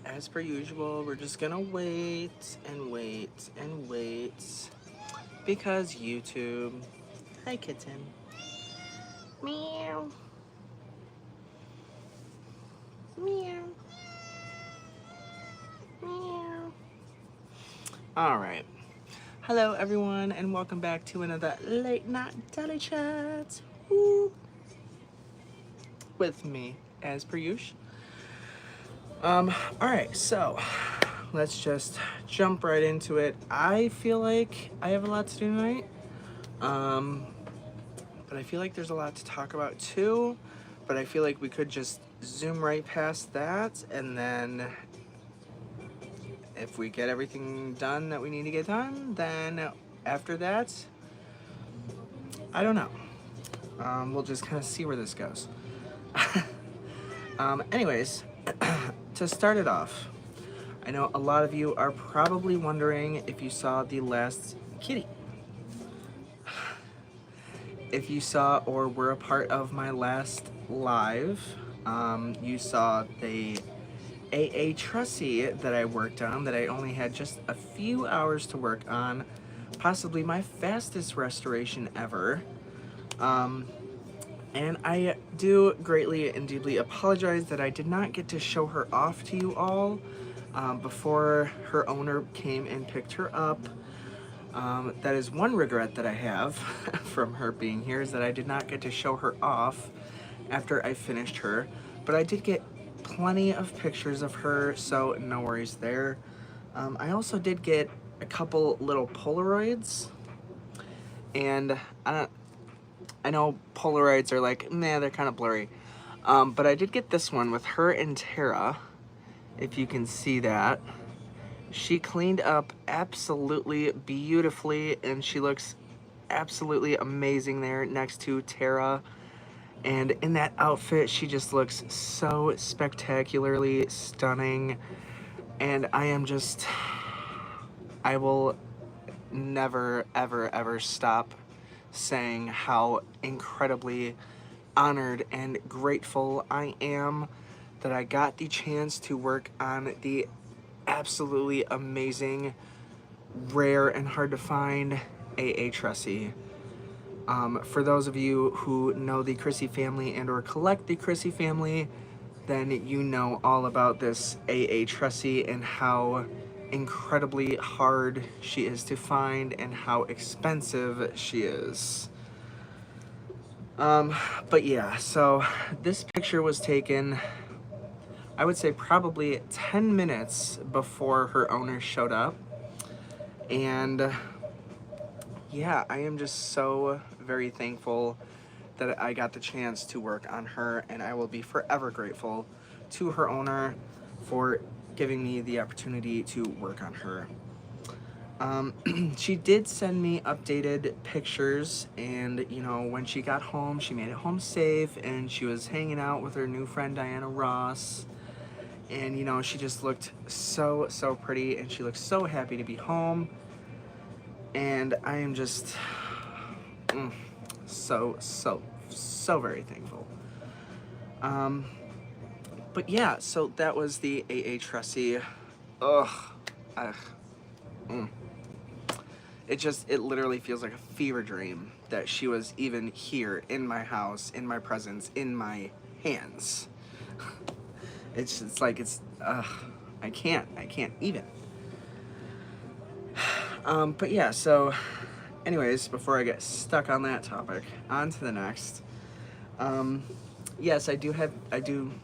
as per usual, we're just gonna wait and wait and wait because YouTube. Hi, kitten. Meow. Meow. Meow. All right. Hello, everyone, and welcome back to another late night Dolly chat. Woo. With me, as per usual. All right, so let's just jump right into it. I feel like I have a lot to do tonight, but I feel like there's a lot to talk about too. But I feel like we could just zoom right past that, and then if we get everything done that we need to get done, then after that, I don't know. We'll just kind of see where this goes. Anyways, to start it off, I know a lot of you are probably wondering if you saw the last kitty. If you saw or were a part of my last live, you saw the AA Trussie that I worked on, that I only had just a few hours to work on, possibly my fastest restoration ever. And I do greatly and deeply apologize that I did not get to show her off to you all before her owner came and picked her up. That is one regret that I have from her being here, is that I did not get to show her off after I finished her. But I did get plenty of pictures of her, so no worries there. I also did get a couple little Polaroids, and I know Polaroids are like, nah, they're kind of blurry. But I did get this one with her and Tara, if you can see that. She cleaned up absolutely beautifully, and she looks absolutely amazing there next to Tara. And in that outfit, she just looks so spectacularly stunning. And I will never, ever, ever stop saying how incredibly honored and grateful I am that I got the chance to work on the absolutely amazing, rare, and hard to find AA Trussie. For those of you who know the Chrissy family and or collect the Chrissy family, then you know all about this AA Trussie and how incredibly hard she is to find and how expensive she is. But yeah, so this picture was taken, I would say probably 10 minutes before her owner showed up. And yeah, I am just so very thankful that I got the chance to work on her, and I will be forever grateful to her owner for giving me the opportunity to work on her. She did send me updated pictures, and you know, when she got home, she made it home safe, and she was hanging out with her new friend Diana Ross. And you know, she just looked so pretty, and she looked so happy to be home. And I am just so very thankful. But yeah, so that was the AA Trussie. Ugh. It literally feels like a fever dream that she was even here in my house, in my presence, in my hands. It's like, I can't even. But yeah, so anyways, before I get stuck on that topic, on to the next. Yes, I do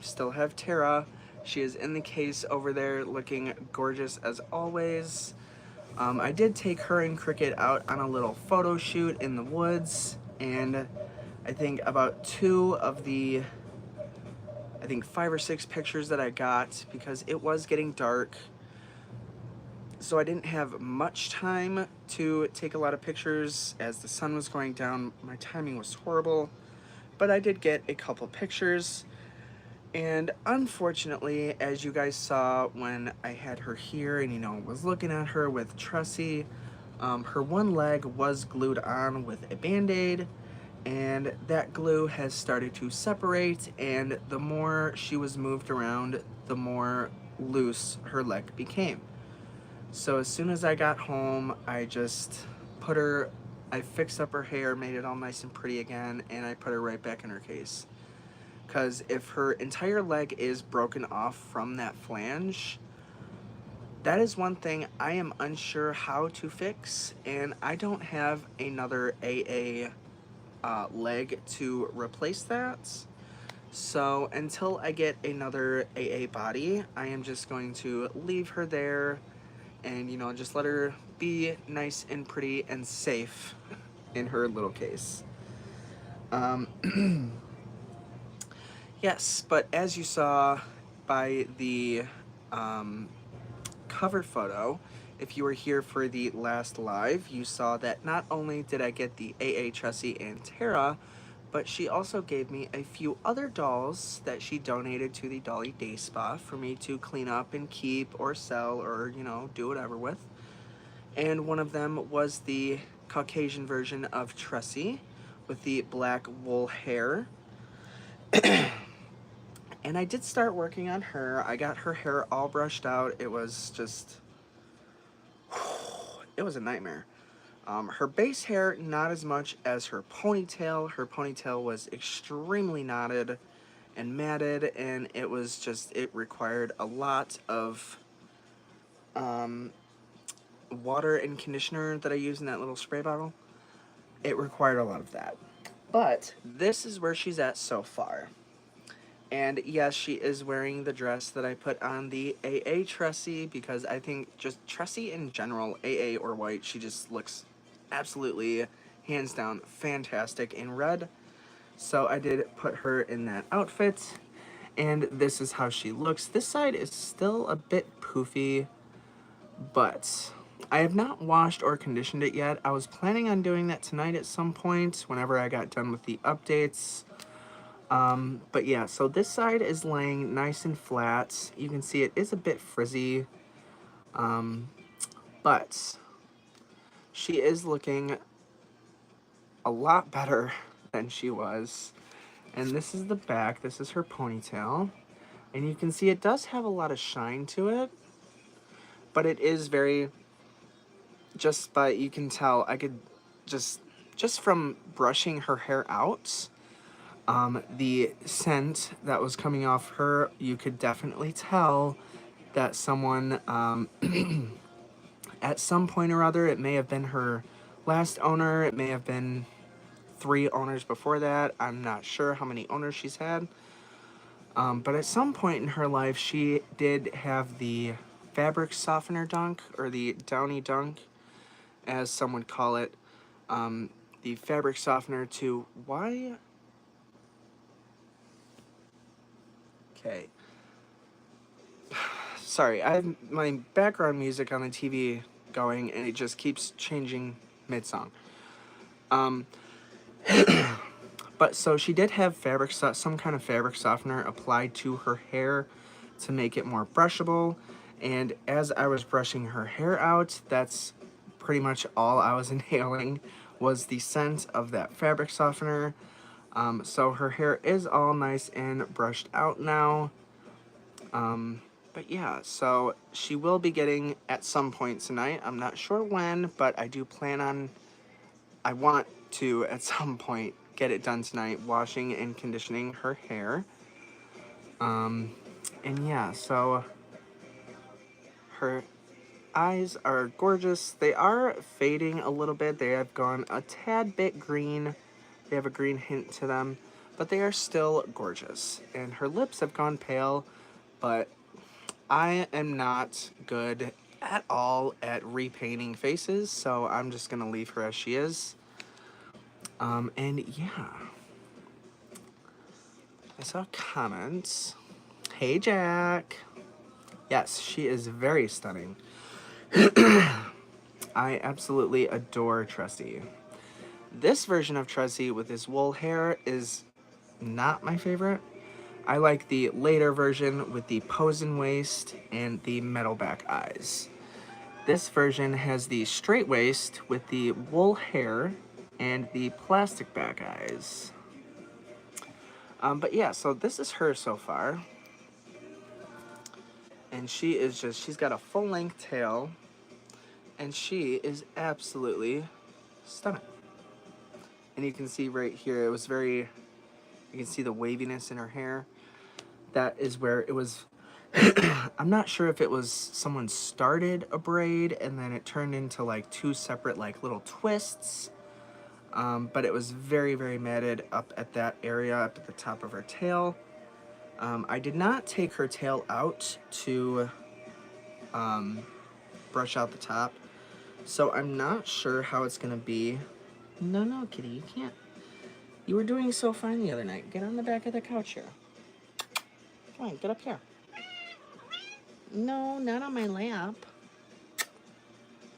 still have Tara. She is in the case over there, looking gorgeous as always. I did take her and Cricket out on a little photo shoot in the woods, and I think about 2 of the, I think 5 or 6 pictures that I got, because it was getting dark, so I didn't have much time to take a lot of pictures as the sun was going down. My timing was horrible, but I did get a couple pictures. And unfortunately, as you guys saw when I had her here and, you know, was looking at her with Trussie, her one leg was glued on with a Band-Aid, and that glue has started to separate, and the more she was moved around, the more loose her leg became. So as soon as I got home, I just put her, I fixed up her hair, made it all nice and pretty again, and I put her right back in her case. Because if her entire leg is broken off from that flange, that is one thing I am unsure how to fix, and I don't have another AA leg to replace that. So until I get another AA body, I am just going to leave her there and, you know, just let her be nice and pretty and safe in her little case. Yes, but as you saw by the um, cover photo, if you were here for the last live, you saw that not only did I get the AA Tressie and Tara, but she also gave me a few other dolls that she donated to the Dolly Day Spa for me to clean up and keep or sell or, you know, do whatever with. And one of them was the Caucasian version of Tressie with the black wool hair. And I did start working on her. I got her hair all brushed out. It was just, it was a nightmare. Her base hair, not as much as her ponytail. Her ponytail was extremely knotted and matted, and it was just, it required a lot of water and conditioner that I use in that little spray bottle. It required a lot of that. But this is where she's at so far. And yes, she is wearing the dress that I put on the AA Tressie because I think just Tressie in general, AA or white, she just looks absolutely, hands down, fantastic in red. So I did put her in that outfit, and this is how she looks. This side is still a bit poofy, but I have not washed or conditioned it yet. I was planning on doing that tonight at some point whenever I got done with the updates. But yeah, so this side is laying nice and flat. You can see it is a bit frizzy, but she is looking a lot better than she was. And this is the back. This is her ponytail. And you can see it does have a lot of shine to it, but it is very, just by, you can tell, I could just from brushing her hair out, the scent that was coming off her, you could definitely tell that someone, at some point or other, it may have been her last owner, it may have been 3 owners before that, I'm not sure how many owners she's had, but at some point in her life, she did have the fabric softener dunk, or the downy dunk, as some would call it, the fabric softener to, why? Okay. Sorry, I have my background music on the TV going, and it just keeps changing mid-song. But so she did have some kind of fabric softener applied to her hair to make it more brushable. And as I was brushing her hair out, that's pretty much all I was inhaling was the scent of that fabric softener. So her hair is all nice and brushed out now. But yeah, so she will be getting at some point tonight. I'm not sure when, but I do plan on, I want to at some point get it done tonight, washing and conditioning her hair. And yeah, so her eyes are gorgeous. They are fading a little bit. They have gone a tad bit green. They have a green hint to them, but they are still gorgeous. And her lips have gone pale, but I am not good at all at repainting faces, so I'm just gonna leave her as she is. And yeah. I saw comments. Hey, Jack. Yes, she is very stunning. I absolutely adore Tressie. This version of Tressie with this wool hair is not my favorite. I like the later version with the posen waist and the metal back eyes. This version has the straight waist with the wool hair and the plastic back eyes. But yeah, so this is her so far. And she's got a full-length tail, and she is absolutely stunning. And you can see right here, you can see the waviness in her hair. That is where it was, I'm not sure if it was someone started a braid and then it turned into like two separate like little twists. But it was very, very matted up at that area, up at the top of her tail. I did not take her tail out to brush out the top, so I'm not sure how it's gonna be. No, kitty, you can't. You were doing so fine the other night. Get on the back of the couch here. Come on, get up here. No, not on my lap.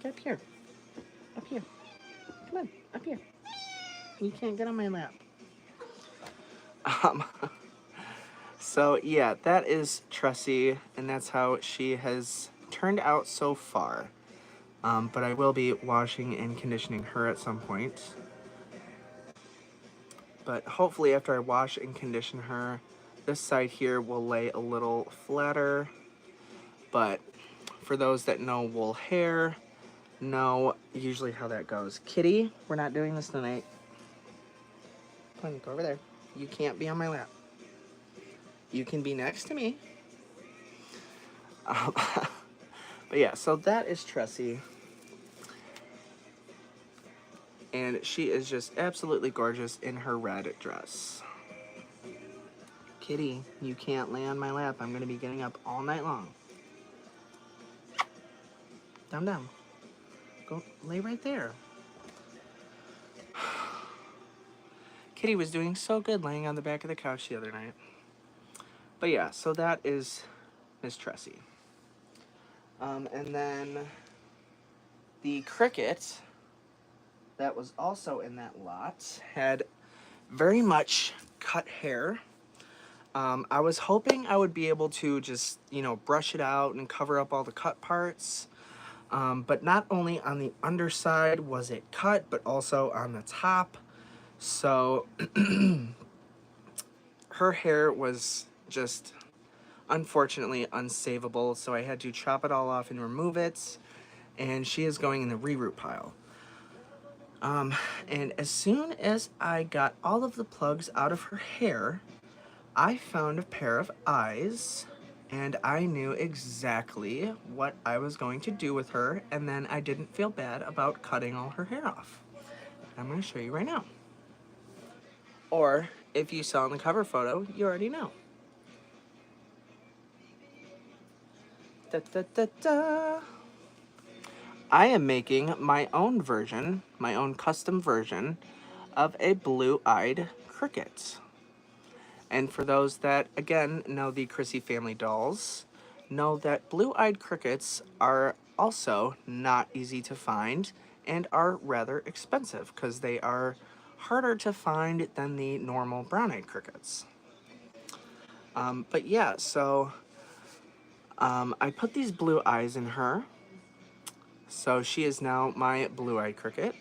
Get up here. Up here. Come on, up here. You can't get on my lap. So yeah, that is Tressie, and that's how she has turned out so far. But I will be washing and conditioning her at some point. But hopefully after I wash and condition her, this side here will lay a little flatter. But for those that know wool hair, know usually how that goes. Kitty, we're not doing this tonight. Come on, go over there. You can't be on my lap. You can be next to me. But yeah, so that is Tressie. And she is just absolutely gorgeous in her red dress. Kitty, you can't lay on my lap. I'm going to be getting up all night long. Down. Go lay right there. Kitty was doing so good laying on the back of the couch the other night. But yeah, so that is Miss Tressie. And then the cricket that was also in that lot had very much cut hair. I was hoping I would be able to just, brush it out and cover up all the cut parts. But not only on the underside was it cut, but also on the top. So her hair was just unfortunately unsavable. So I had to chop it all off and remove it. And she is going in the reroot pile. And as soon as I got all of the plugs out of her hair, I found a pair of eyes, and I knew exactly what I was going to do with her, and then I didn't feel bad about cutting all her hair off. I'm going to show you right now. Or, if you saw in the cover photo, you already know. Da, da, da, da. I am making my own version, my own custom version of a blue-eyed cricket. And for those that, again, know the Chrissy family dolls, know that blue-eyed crickets are also not easy to find and are rather expensive because they are harder to find than the normal brown-eyed crickets. But yeah, so I put these blue eyes in her. So she is now my blue-eyed cricket,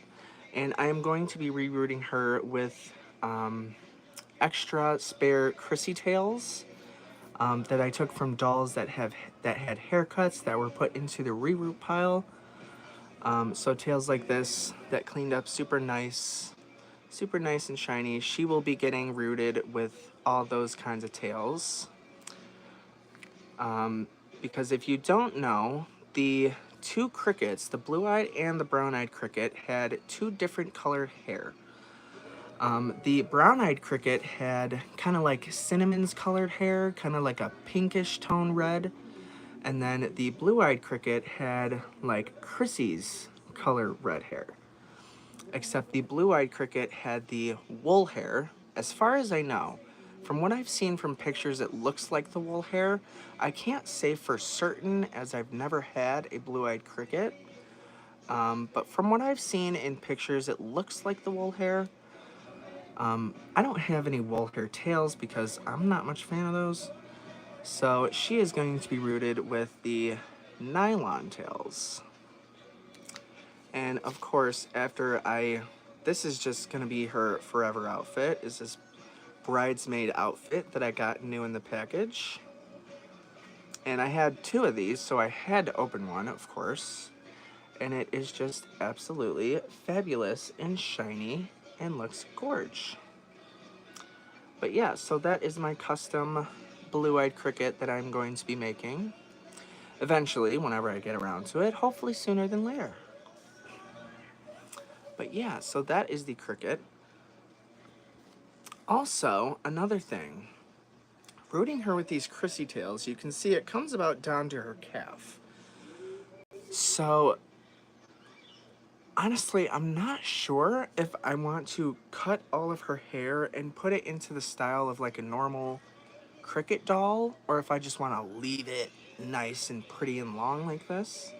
and I am going to be rerooting her with extra spare Chrissy tails that I took from dolls that had haircuts that were put into the reroot pile. So tails like this that cleaned up super nice and shiny. She will be getting rooted with all those kinds of tails. Because if you don't know, the two crickets, the blue-eyed and the brown-eyed cricket, had two different colored hair. The brown-eyed cricket had kind of like Cinnamon's colored hair, kind of like a pinkish tone red. And then the blue-eyed cricket had like Chrissy's color red hair. Except the blue-eyed cricket had the wool hair. As far as I know, from what I've seen from pictures, it looks like the wool hair. I can't say for certain as I've never had a blue-eyed cricket. But from what I've seen in pictures, it looks like the wool hair. I don't have any wool hair tails because I'm not much a fan of those. So she is going to be rooted with the nylon tails. And of course, this is just going to be her forever outfit, is this bridesmaid outfit that I got new in the package. And I had 2 of these, so I had to open one, of course. And it is just absolutely fabulous and shiny and looks gorge. But yeah, so that is my custom blue-eyed cricket that I'm going to be making eventually, whenever I get around to it, hopefully sooner than later. But yeah, so that is the cricket. Also, another thing, rooting her with these Chrissy tails, you can see it comes about down to her calf. So honestly, I'm not sure if I want to cut all of her hair and put it into the style of like a normal cricket doll, or if I just want to leave it nice and pretty and long like this.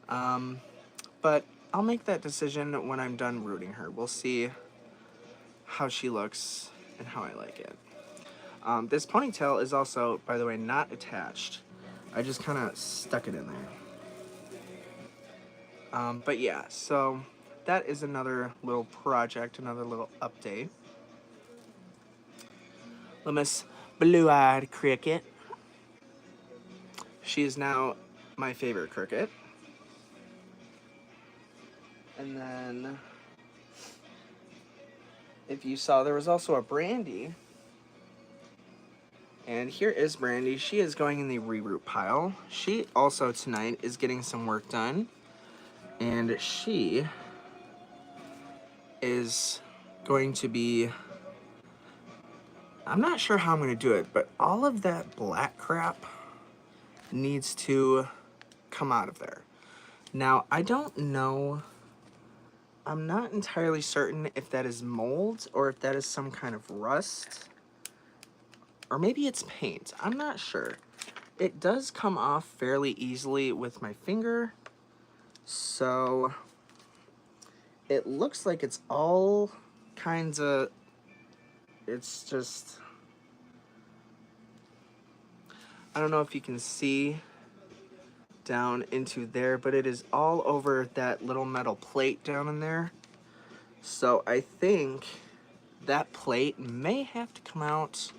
But I'll make that decision when I'm done rooting her. We'll see how she looks and how I like it. This ponytail is also, by the way, not attached. I just kind of stuck it in there. But yeah, so that is another little project, another little update. Little Miss Blue-Eyed Cricket. She is now my favorite cricket. And then, if you saw, there was also a Brandy. And here is Brandy. She is going in the reroot pile. She also tonight is getting some work done. And she is going to be, I'm not sure how I'm going to do it, but all of that black crap needs to come out of there. Now, I don't know, I'm not entirely certain if that is mold or if that is some kind of rust. Or maybe it's paint. I'm not sure. It does come off fairly easily with my finger. So it looks like it's all kinds of, it's just, I don't know if you can see down into there, but it is all over that little metal plate down in there. So I think that plate may have to come out.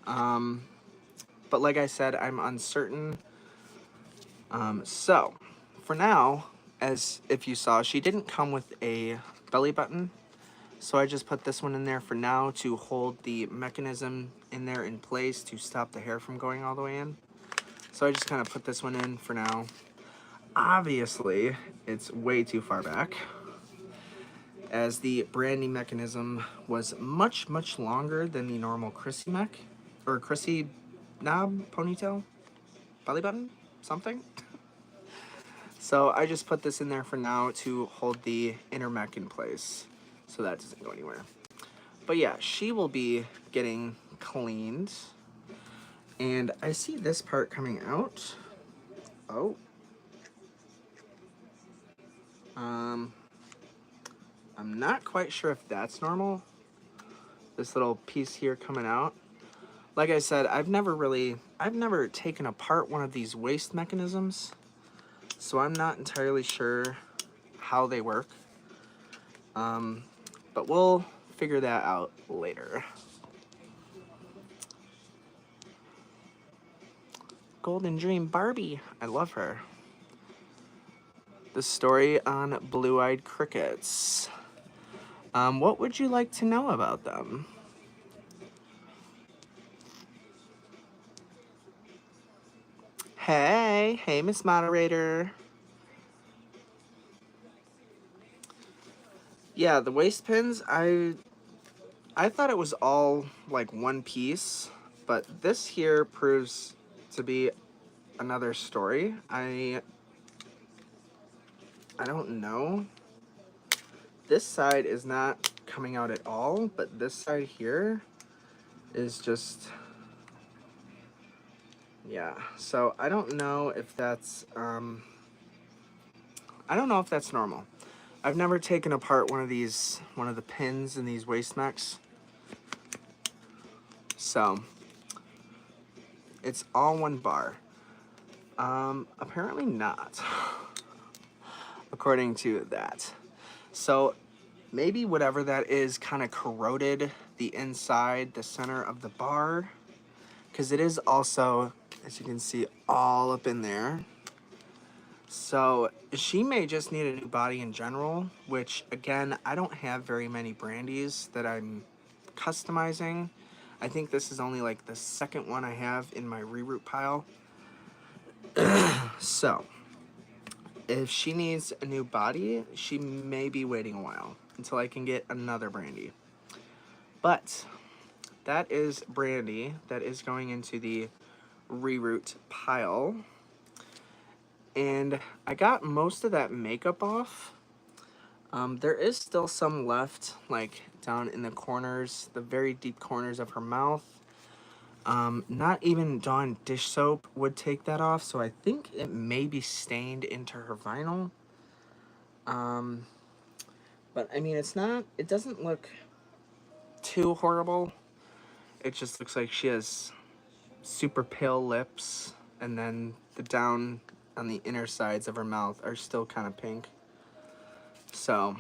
But like I said, I'm uncertain. So for now, as if you saw, she didn't come with a belly button. So I just put this one in there for now to hold the mechanism in there in place to stop the hair from going all the way in. So I just kind of put this one in for now. Obviously, it's way too far back, as the Brandy mechanism was much, much longer than the normal Chrissy mech, or Chrissy knob, ponytail, belly button, something. So I just put this in there for now to hold the inner mech in place, so that doesn't go anywhere. But yeah, she will be getting cleaned. And I see this part coming out. Oh. I'm not quite sure if that's normal. This little piece here coming out. Like I said, I've never taken apart one of these waist mechanisms, so I'm not entirely sure how they work. But we'll figure that out later. Golden Dream Barbie. I love her. The story on blue-eyed crickets. What would you like to know about them? Hey, Miss Moderator. Yeah, the waist pins, I thought it was all like one piece, but this here proves to be another story. I don't know. This side is not coming out at all, but this side here is just, yeah. So I don't know if that's, I don't know if that's normal. I've never taken apart one of the pins in these waist mechs. So it's all one bar. Apparently not, according to that. So maybe whatever that is kind of corroded the inside, the center of the bar, because it is also as you can see, all up in there. So she may just need a new body in general, which again, I don't have very many brandies that I'm customizing. I think this is only like the second one I have in my reroute pile. So if she needs a new body, she may be waiting a while until I can get another brandy. But that is brandy that is going into the reroute pile. And I got most of that makeup off. There is still some left, like down in the corners, the very deep corners of her mouth. Not even Dawn dish soap would take that off, so I think it may be stained into her vinyl. But I mean, it doesn't look too horrible. It just looks like she has super pale lips, and then the down on the inner sides of her mouth are still kind of pink. So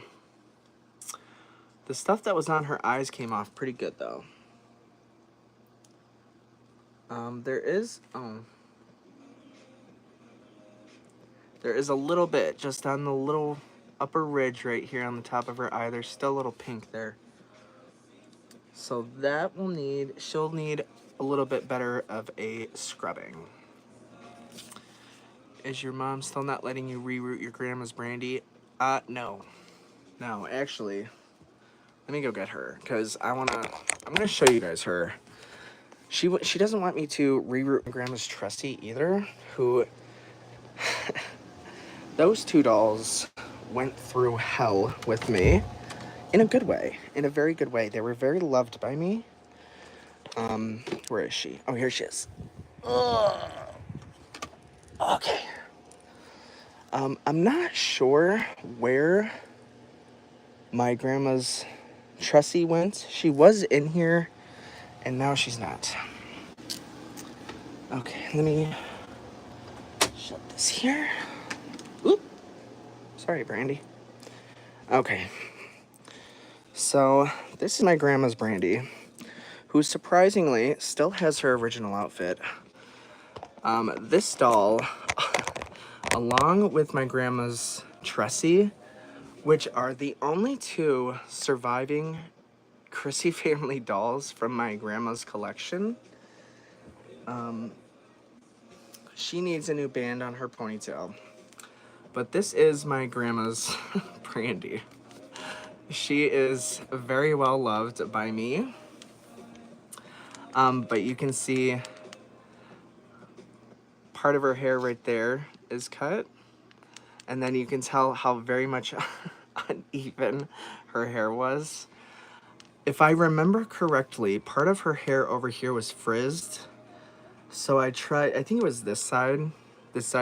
the stuff that was on her eyes came off pretty good though. There is a little bit just on the little upper ridge right here on the top of her eye. There's still a little pink there. So that she'll need a little bit better of a scrubbing. Is your mom still not letting you reroute your grandma's brandy? No. No, actually, let me go get her, because I'm gonna show you guys her. She doesn't want me to reroute grandma's trusty either, who, those two dolls went through hell with me in a good way, in a very good way. They were very loved by me. Where is she? Oh, here she is. Ugh. Okay. I'm not sure where my grandma's Tressie went. She was in here, and now she's not. Okay, let me shut this here. Oop. Sorry, Brandy. Okay. So, this is my grandma's Brandy, who surprisingly still has her original outfit. This doll, along with my grandma's Tressie, which are the only two surviving Chrissy family dolls from my grandma's collection. She needs a new band on her ponytail. But this is my grandma's Brandy. She is very well loved by me. But you can see part of her hair right there is cut. And then you can tell how very much uneven her hair was. If I remember correctly, part of her hair over here was frizzed. So I think it was this side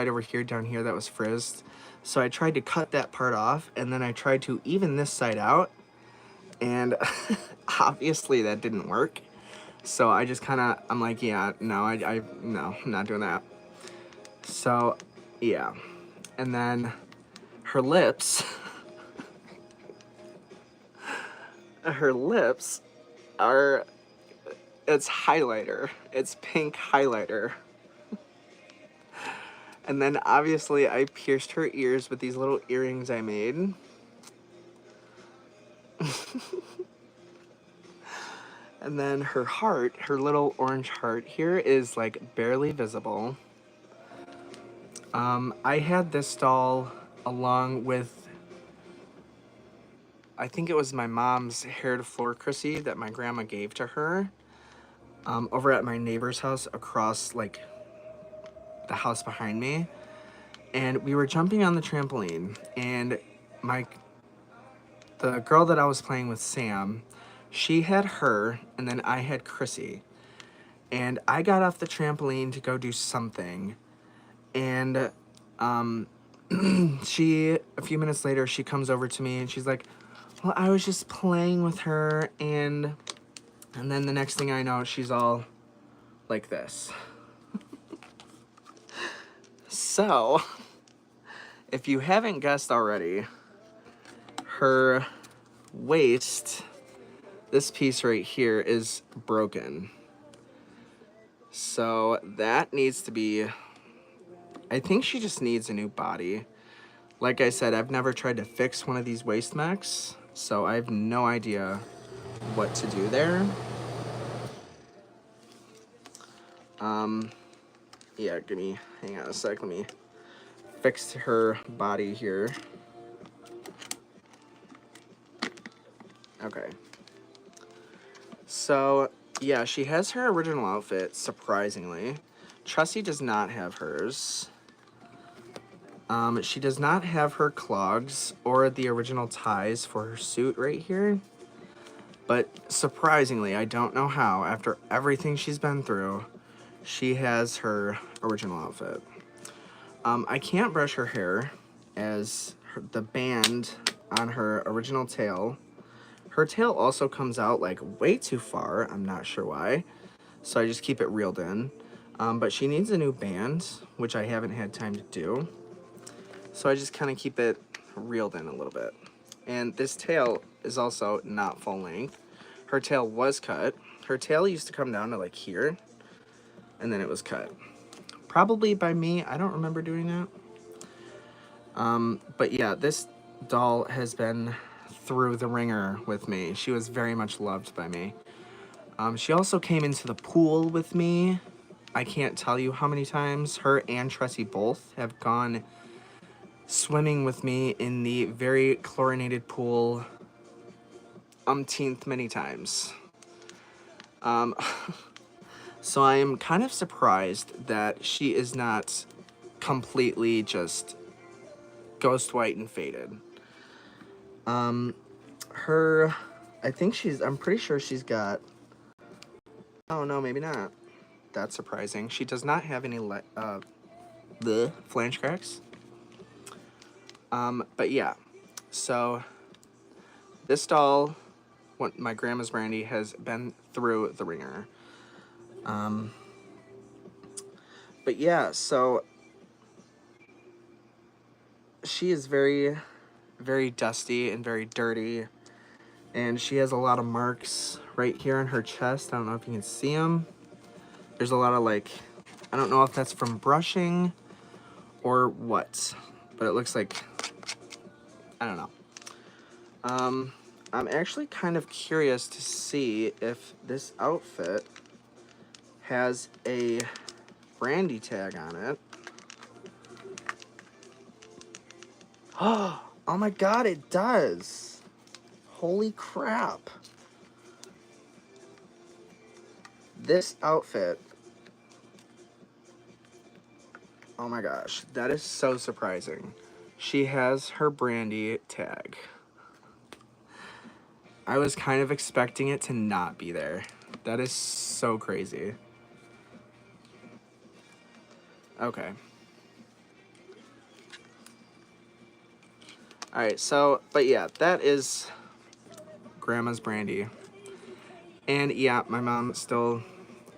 over here, down here, that was frizzed. So I tried to cut that part off, and then I tried to even this side out, and obviously that didn't work. So I just I'm like, yeah, no, no, I'm not doing that. So, yeah. And then her lips, are, it's highlighter. It's pink highlighter. And then obviously I pierced her ears with these little earrings I made. And then her heart, her little orange heart here, is like barely visible. I had this doll along with, I think it was my mom's hair to floor Chrissy that my grandma gave to her, over at my neighbor's house across like the house behind me. And we were jumping on the trampoline, and the girl that I was playing with, Sam, she had her, and then I had Chrissy. And I got off the trampoline to go do something, and a few minutes later, she comes over to me and she's like, well, I was just playing with her, and then the next thing I know, she's all like this. So, if you haven't guessed already, her waist, this piece right here, is broken. So that needs to be, I think she just needs a new body. Like I said, I've never tried to fix one of these waist mechs, so I have no idea what to do there. Yeah, hang on a sec, let me fix her body here. Okay. So, yeah, she has her original outfit, surprisingly. Trusty does not have hers. She does not have her clogs or the original ties for her suit right here. But surprisingly, I don't know how, after everything she's been through, she has her original outfit. I can't brush her hair as the band on her original tail. Her tail also comes out like way too far. I'm not sure why. So I just keep it reeled in. But she needs a new band, which I haven't had time to do. So I just kind of keep it reeled in a little bit. And this tail is also not full length. Her tail was cut. Her tail used to come down to like here, and then it was cut. Probably by me, I don't remember doing that. But yeah, this doll has been through the ringer with me. She was very much loved by me. She also came into the pool with me. I can't tell you how many times her and Tressie both have gone swimming with me in the very chlorinated pool umpteenth many times. So I am kind of surprised that she is not completely just ghost white and faded. I'm pretty sure she's got, oh no, maybe not. That's surprising. She does not have any, the flange cracks. But yeah, so this doll, what my grandma's Brandy, has been through the ringer. But yeah, so she is very, very dusty and very dirty. And she has a lot of marks right here on her chest. I don't know if you can see them. There's a lot of like, I don't know if that's from brushing or what, but it looks like, I don't know. I'm actually kind of curious to see if this outfit has a Brandy tag on it. Oh my god, it does. Holy crap. This outfit, oh my gosh, that is so surprising. She has her Brandy tag. I was kind of expecting it to not be there. That is so crazy. Okay. Alright, so, but yeah, that is Grandma's Brandy. And yeah, my mom still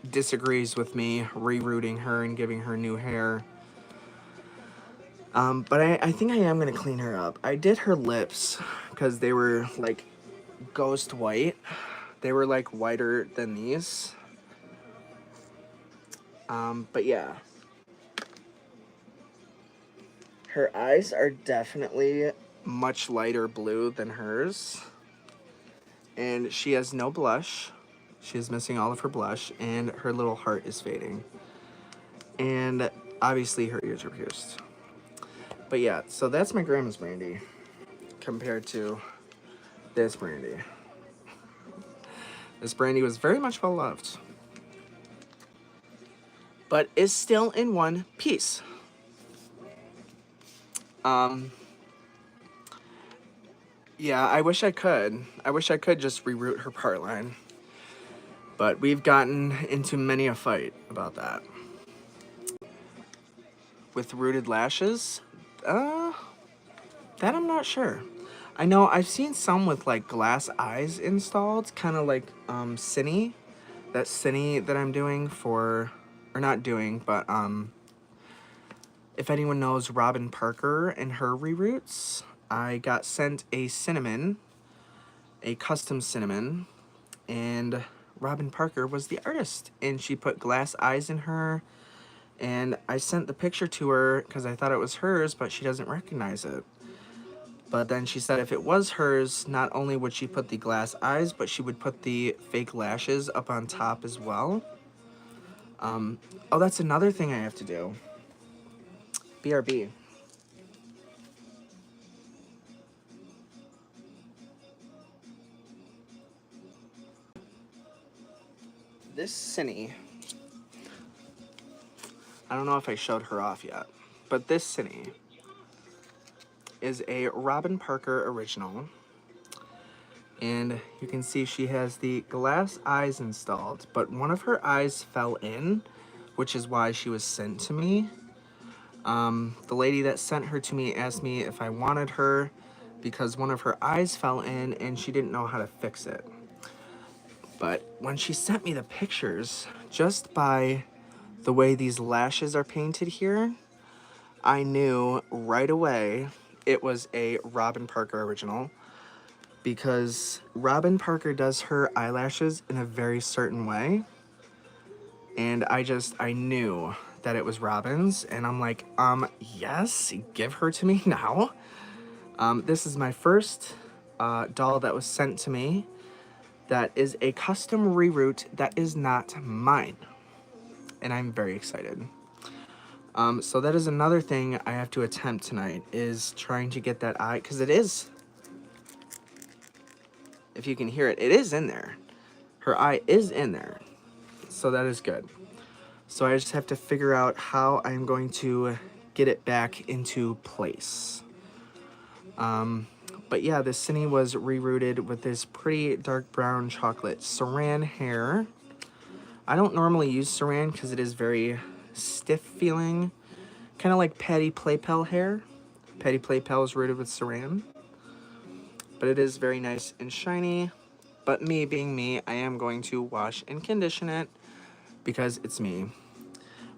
disagrees with me rerouting her and giving her new hair. But I think I am going to clean her up. I did her lips because they were like ghost white. They were like whiter than these. But yeah. Her eyes are definitely much lighter blue than hers. And she has no blush. She is missing all of her blush, and her little heart is fading. And obviously her ears are pierced. But yeah, so that's my grandma's Brandy compared to this Brandy. This Brandy was very much well loved, but is still in one piece. Yeah, I wish I could. I wish I could just reroute her part line. But we've gotten into many a fight about that. With rooted lashes? That I'm not sure. I know I've seen some with like glass eyes installed, kind of like Cine. That Cine that I'm doing for, or not doing, but if anyone knows Robin Parker and her reroutes, I got sent a cinnamon, a custom cinnamon, and Robin Parker was the artist, and she put glass eyes in her, and I sent the picture to her because I thought it was hers, but she doesn't recognize it. But then she said if it was hers, not only would she put the glass eyes, but she would put the fake lashes up on top as well. Oh, that's another thing I have to do. BRB. This Cinny, I don't know if I showed her off yet, but this Cinny is a Robin Parker original. And you can see she has the glass eyes installed, but one of her eyes fell in, which is why she was sent to me. The lady that sent her to me asked me if I wanted her because one of her eyes fell in and she didn't know how to fix it. But when she sent me the pictures, just by the way these lashes are painted here, I knew right away it was a Robin Parker original, because Robin Parker does her eyelashes in a very certain way. And I knew that it was Robin's, and I'm like, yes, give her to me now. This is my first doll that was sent to me that is a custom reroute that is not mine. And I'm very excited. So that is another thing I have to attempt tonight, is trying to get that eye, because it is, if you can hear it, it is in there. Her eye is in there. So that is good. So I just have to figure out how I'm going to get it back into place. But yeah, this Cinny was rerouted with this pretty dark brown chocolate saran hair. I don't normally use saran because it is very stiff feeling, kind of like Patty Playpel hair. Patty Playpel is rooted with saran, but it is very nice and shiny. But me being me, I am going to wash and condition it because it's me.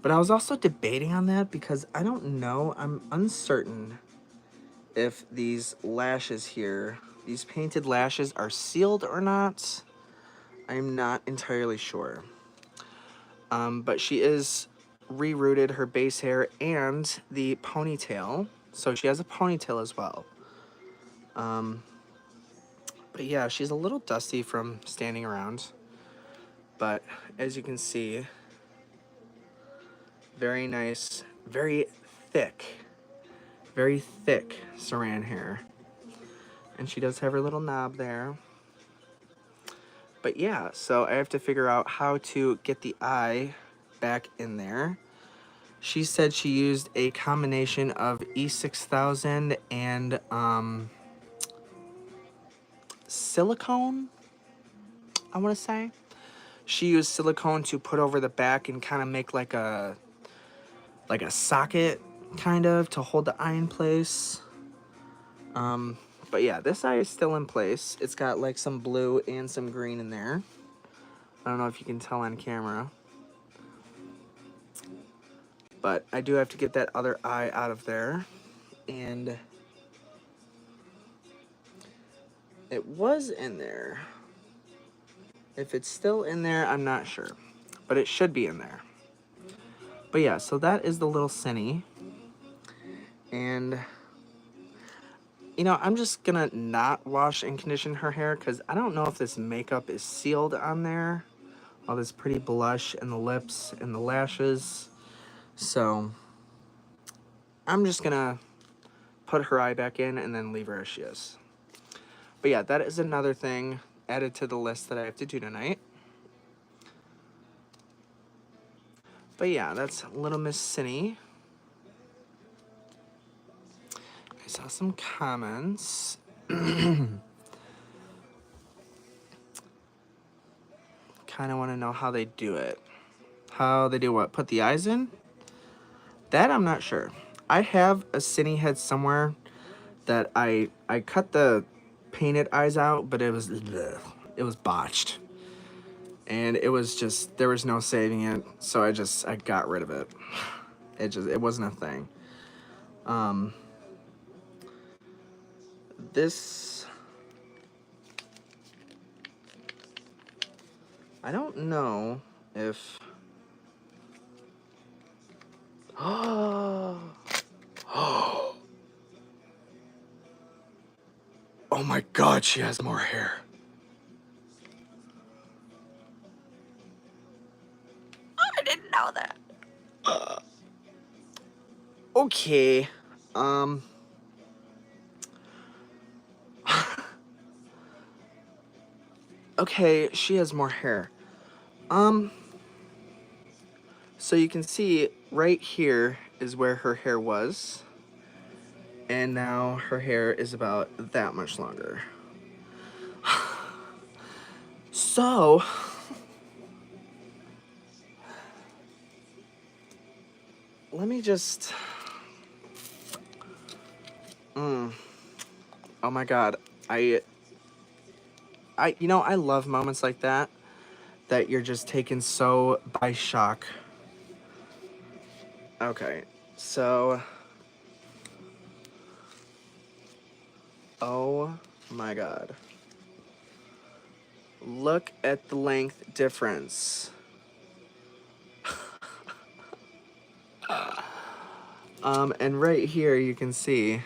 But I was also debating on that because I don't know, I'm uncertain if these lashes here, these painted lashes, are sealed or not. I'm not entirely sure. But she is rerouted her base hair and the ponytail. So she has a ponytail as well. But yeah, she's a little dusty from standing around. But as you can see, very nice, very thick saran hair. And she does have her little knob there. But yeah, so I have to figure out how to get the eye back in there. She said she used a combination of E6000 and silicone, I want to say. She used silicone to put over the back and kind of make like a socket, kind of, to hold the eye in place. But yeah, this eye is still in place. It's got like some blue and some green in there. I don't know if you can tell on camera. But I do have to get that other eye out of there. And it was in there. If it's still in there, I'm not sure. But it should be in there. But yeah, so that is the little Cinny. And, you know, I'm just gonna not wash and condition her hair because I don't know if this makeup is sealed on there. All this pretty blush and the lips and the lashes. So I'm just gonna put her eye back in and then leave her as she is. But yeah, that is another thing added to the list that I have to do tonight. But yeah, that's Little Miss Cinny. I saw some comments. Kind of want to know how they do it. How they do what? Put the eyes in? That I'm not sure. I have a Cinny head somewhere that I cut the painted eyes out, but it was botched. And it was just, there was no saving it, so I got rid of it. It wasn't a thing. I don't know if... Oh my god, she has more hair. I didn't know that. Okay. Okay, she has more hair. So you can see right here is where her hair was. And now her hair is about that much longer. So, let me just... Oh my god. I love moments like that you're just taken so by shock. Okay, so... Oh my god. Look at the length difference. And right here you can see,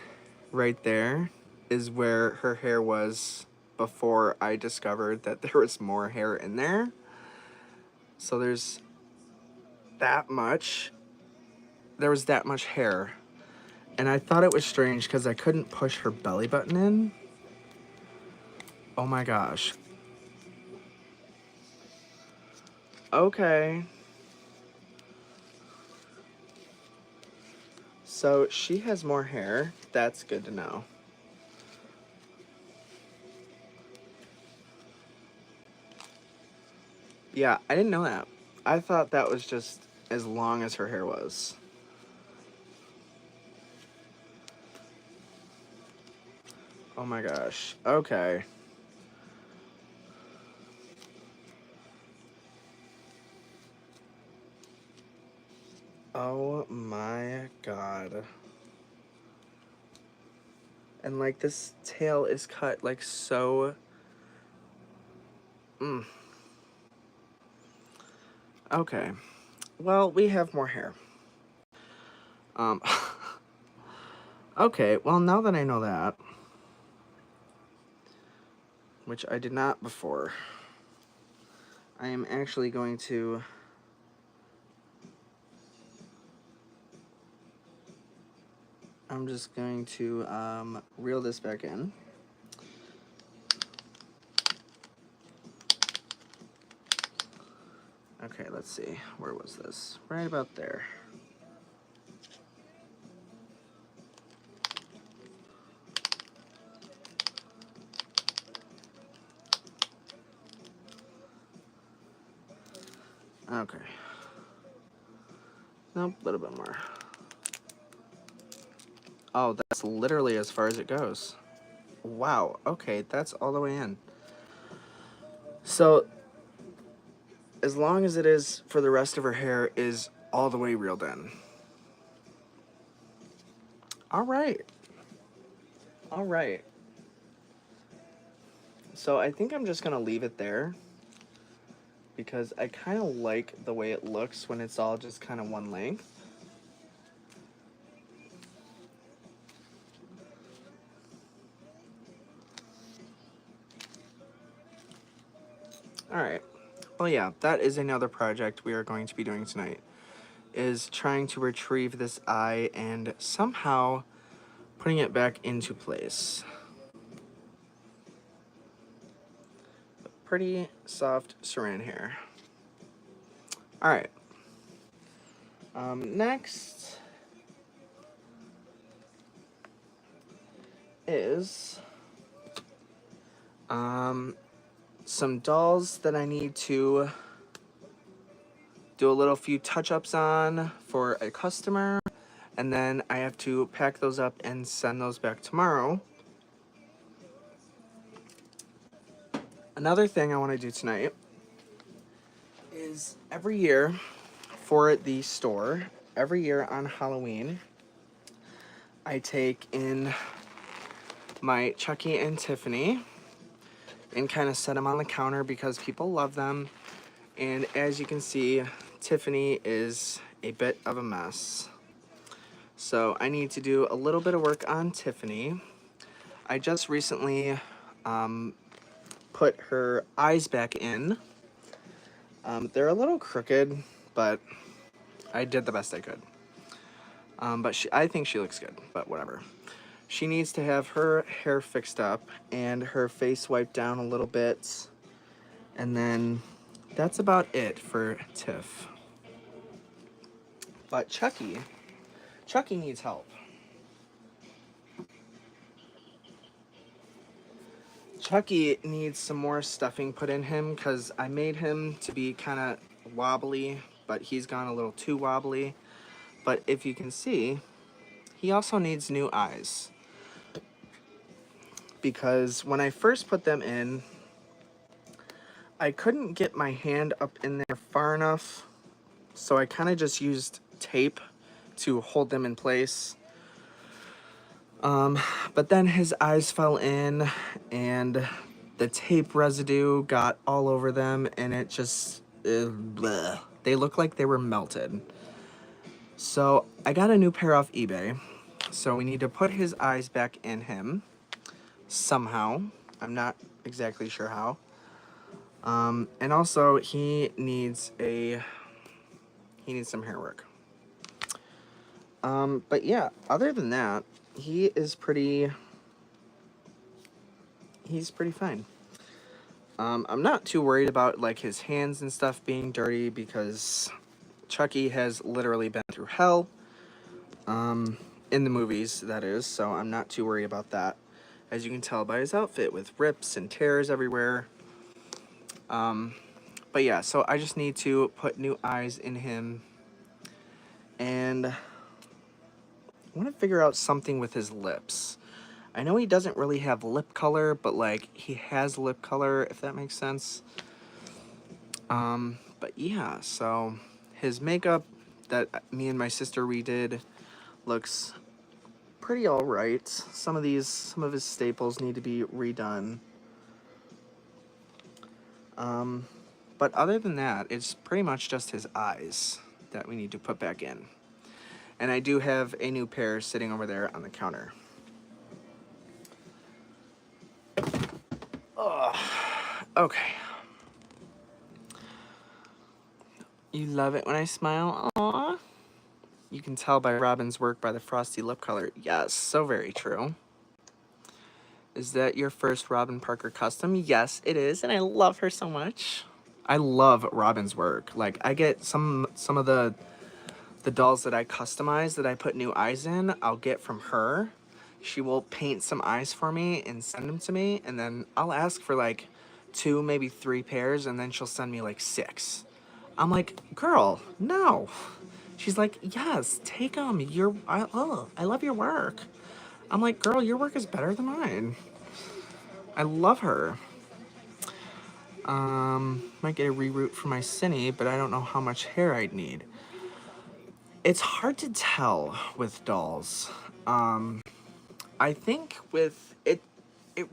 right there, is where her hair was before I discovered that there was more hair in there. So there's that much. There was that much hair. And I thought it was strange because I couldn't push her belly button in. Oh my gosh. Okay. So she has more hair. That's good to know. Yeah, I didn't know that. I thought that was just as long as her hair was. Oh my gosh. Okay. Oh my god. And like this tail is cut like so... Okay. Well, we have more hair. Okay, well now that I know that, which I did not before, I am actually going to... I'm just going to reel this back in. Okay, let's see. Where was this? Right about there. Okay. Nope, a little bit more. Oh, that's literally as far as it goes. Wow, okay, that's all the way in. So, as long as it is for the rest of her hair is all the way reeled in. Alright. Alright. So I think I'm just going to leave it there, because I kind of like the way it looks when it's all just kind of one length. Alright. Well, yeah, that is another project we are going to be doing tonight, is trying to retrieve this eye and somehow putting it back into place. Pretty soft saran hair. Alright. Next is some dolls that I need to do a little few touch-ups on for a customer, and then I have to pack those up and send those back tomorrow. Another thing I want to do tonight is every year for the store, every year on Halloween, I take in my Chucky and Tiffany and kind of set them on the counter because people love them. And as you can see, Tiffany is a bit of a mess. So I need to do a little bit of work on Tiffany. I just recently put her eyes back in. They're a little crooked, but I did the best I could. But I think she looks good, but whatever. She needs to have her hair fixed up and her face wiped down a little bit. And then that's about it for Tiff. But Chucky needs help. Chucky needs some more stuffing put in him because I made him to be kind of wobbly, but he's gone a little too wobbly. But if you can see, he also needs new eyes. Because when I first put them in, I couldn't get my hand up in there far enough, so I kind of just used tape to hold them in place. But then his eyes fell in and the tape residue got all over them and it just, bleh. They look like they were melted. So I got a new pair off eBay. So we need to put his eyes back in him somehow. I'm not exactly sure how. And also he needs some hair work. But yeah, other than that, he's pretty fine. I'm not too worried about like his hands and stuff being dirty because Chucky has literally been through hell. In the movies, that is, so I'm not too worried about that. As you can tell by his outfit with rips and tears everywhere. But yeah, so I just need to put new eyes in him. And I want to figure out something with his lips. I know he doesn't really have lip color, but like he has lip color, if that makes sense. But yeah, so his makeup that me and my sister redid looks pretty all right. Some of his staples need to be redone. But other than that, it's pretty much just his eyes that we need to put back in. And I do have a new pair sitting over there on the counter. Ugh. Okay. You love it when I smile? Aww. You can tell by Robin's work by the frosty lip color. Yes, so very true. Is that your first Robin Parker custom? Yes, it is, and I love her so much. I love Robin's work. Like, I get some of the dolls that I customize, that I put new eyes in, I'll get from her. She will paint some eyes for me and send them to me, and then I'll ask for like 2, maybe 3 pairs, and then she'll send me like 6. I'm like, girl, no. She's like, yes, take them. I love your work. I'm like, girl, your work is better than mine. I love her. Might get a reroute for my Cine, but I don't know how much hair I'd need. It's hard to tell with dolls. I think with it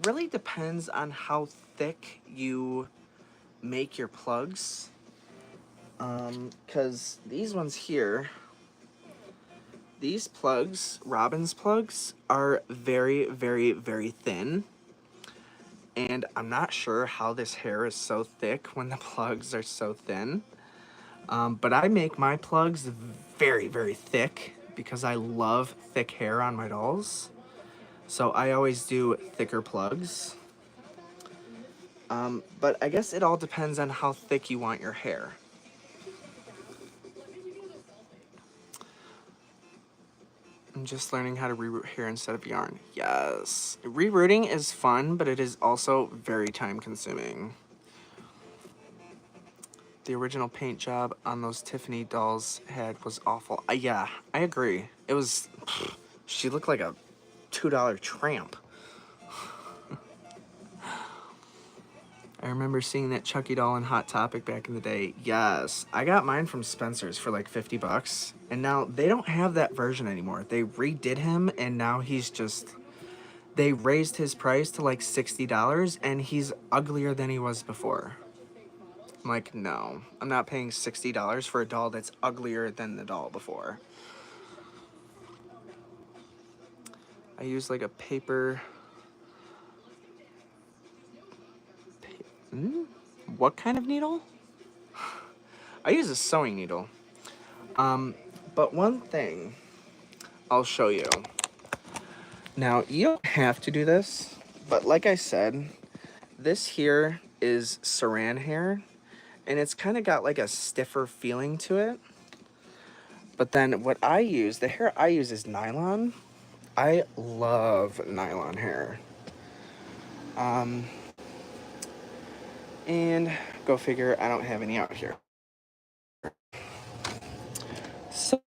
really depends on how thick you make your plugs. 'Cause these ones here, these plugs, Robin's plugs, are very, very, very thin. And I'm not sure how this hair is so thick when the plugs are so thin. But I make my plugs very, very thick because I love thick hair on my dolls. So I always do thicker plugs. But I guess it all depends on how thick you want your hair. I'm just learning how to reroute hair instead of yarn. Yes. Rerouting is fun, but it is also very time consuming. The original paint job on those Tiffany dolls' head was awful. Yeah, I agree. It was... She looked like a $2 tramp. I remember seeing that Chucky doll in Hot Topic back in the day. Yes, I got mine from Spencer's for like $50, and now they don't have that version anymore. They redid him, and now he's just... They raised his price to like $60, and he's uglier than he was before. I'm like, no, I'm not paying $60 for a doll that's uglier than the doll before. I use like a paper. What kind of needle? I use a sewing needle. But one thing I'll show you. Now, you don't have to do this, but like I said, this here is saran hair, and it's kind of got like a stiffer feeling to it. But then what I use, the hair I use is nylon. I love nylon hair. And go figure, I don't have any out here. So,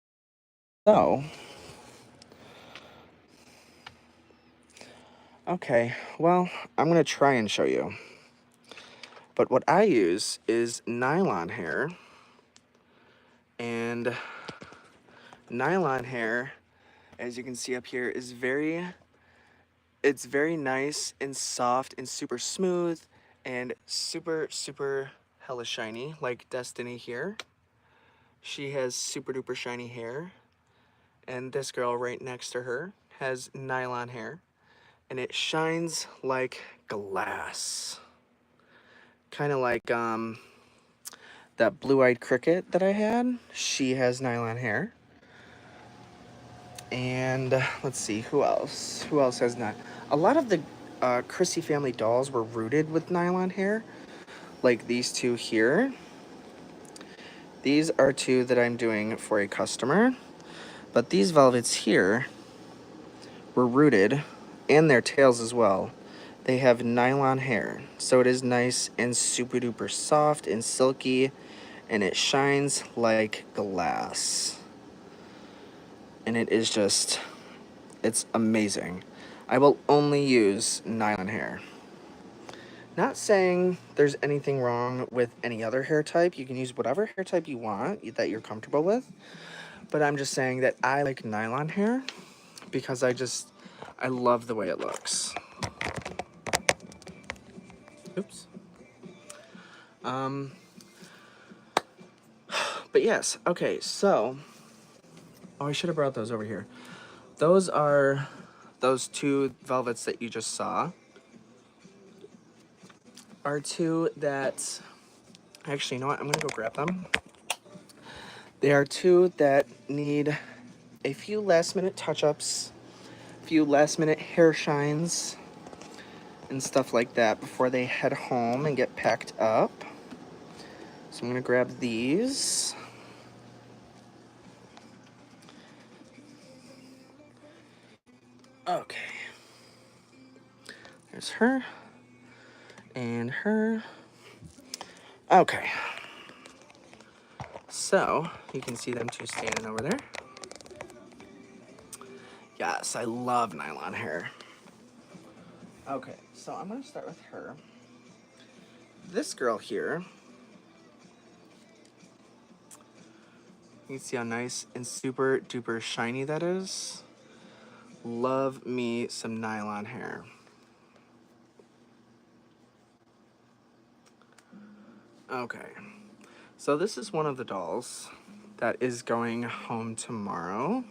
okay, well, I'm gonna try and show you. But what I use is nylon hair, and nylon hair, as you can see up here, is it's very nice and soft and super smooth and super, super hella shiny, like Destiny here. She has super duper shiny hair, and this girl right next to her has nylon hair, and it shines like glass. Kind of like that blue-eyed cricket that I had. She has nylon hair. And let's see, who else? Who else has not? A lot of the Chrissy family dolls were rooted with nylon hair, like these two here. These are two that I'm doing for a customer, but these velvets here were rooted, and their tails as well. They have nylon hair, so it is nice and super duper soft and silky, and it shines like glass. And it is just, it's amazing. I will only use nylon hair. Not saying there's anything wrong with any other hair type. You can use whatever hair type you want that you're comfortable with. But I'm just saying that I like nylon hair because I love the way it looks. Oops. But yes, okay, so, oh, I should have brought those over here. Those are those two velvets that you just saw. Are two that, actually, you know what, I'm gonna go grab them. They are two that need a few last minute touch-ups, a few last minute hair shines, and stuff like that before they head home and get packed up. So I'm gonna grab these. Okay. There's her. And her. Okay. So, you can see them two standing over there. Yes, I love nylon hair. Okay, so I'm gonna start with her. This girl here, you can see how nice and super duper shiny that is. Love me some nylon hair. Okay, so this is one of the dolls that is going home tomorrow.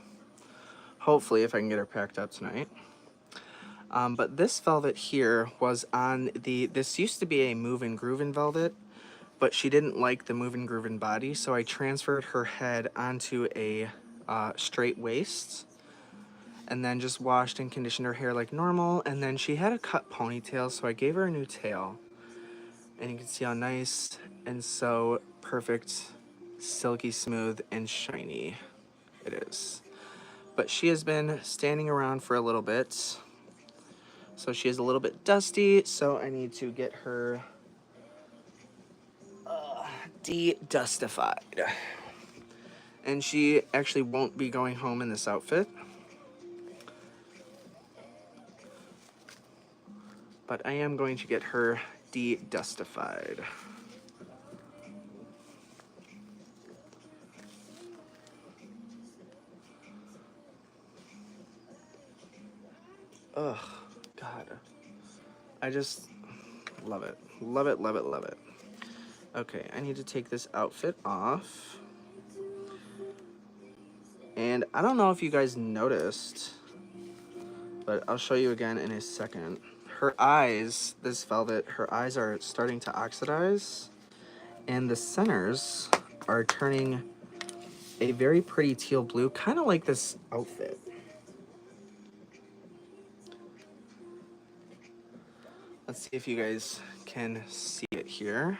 Hopefully, if I can get her packed up tonight. But this velvet here was on this used to be a Move and Groovin' velvet, but she didn't like the Move and Groovin' body, so I transferred her head onto a straight waist, and then just washed and conditioned her hair like normal, and then she had a cut ponytail, so I gave her a new tail. And you can see how nice and so perfect, silky smooth, and shiny it is. But she has been standing around for a little bit, so she is a little bit dusty, so I need to get her de-dustified. And she actually won't be going home in this outfit. But I am going to get her de-dustified. Ugh, God. I just love it. Love it, love it, love it. Okay, I need to take this outfit off. And I don't know if you guys noticed, but I'll show you again in a second. Her eyes, this velvet, her eyes are starting to oxidize, and the centers are turning a very pretty teal blue, kind of like this outfit. Let's see if you guys can see it here.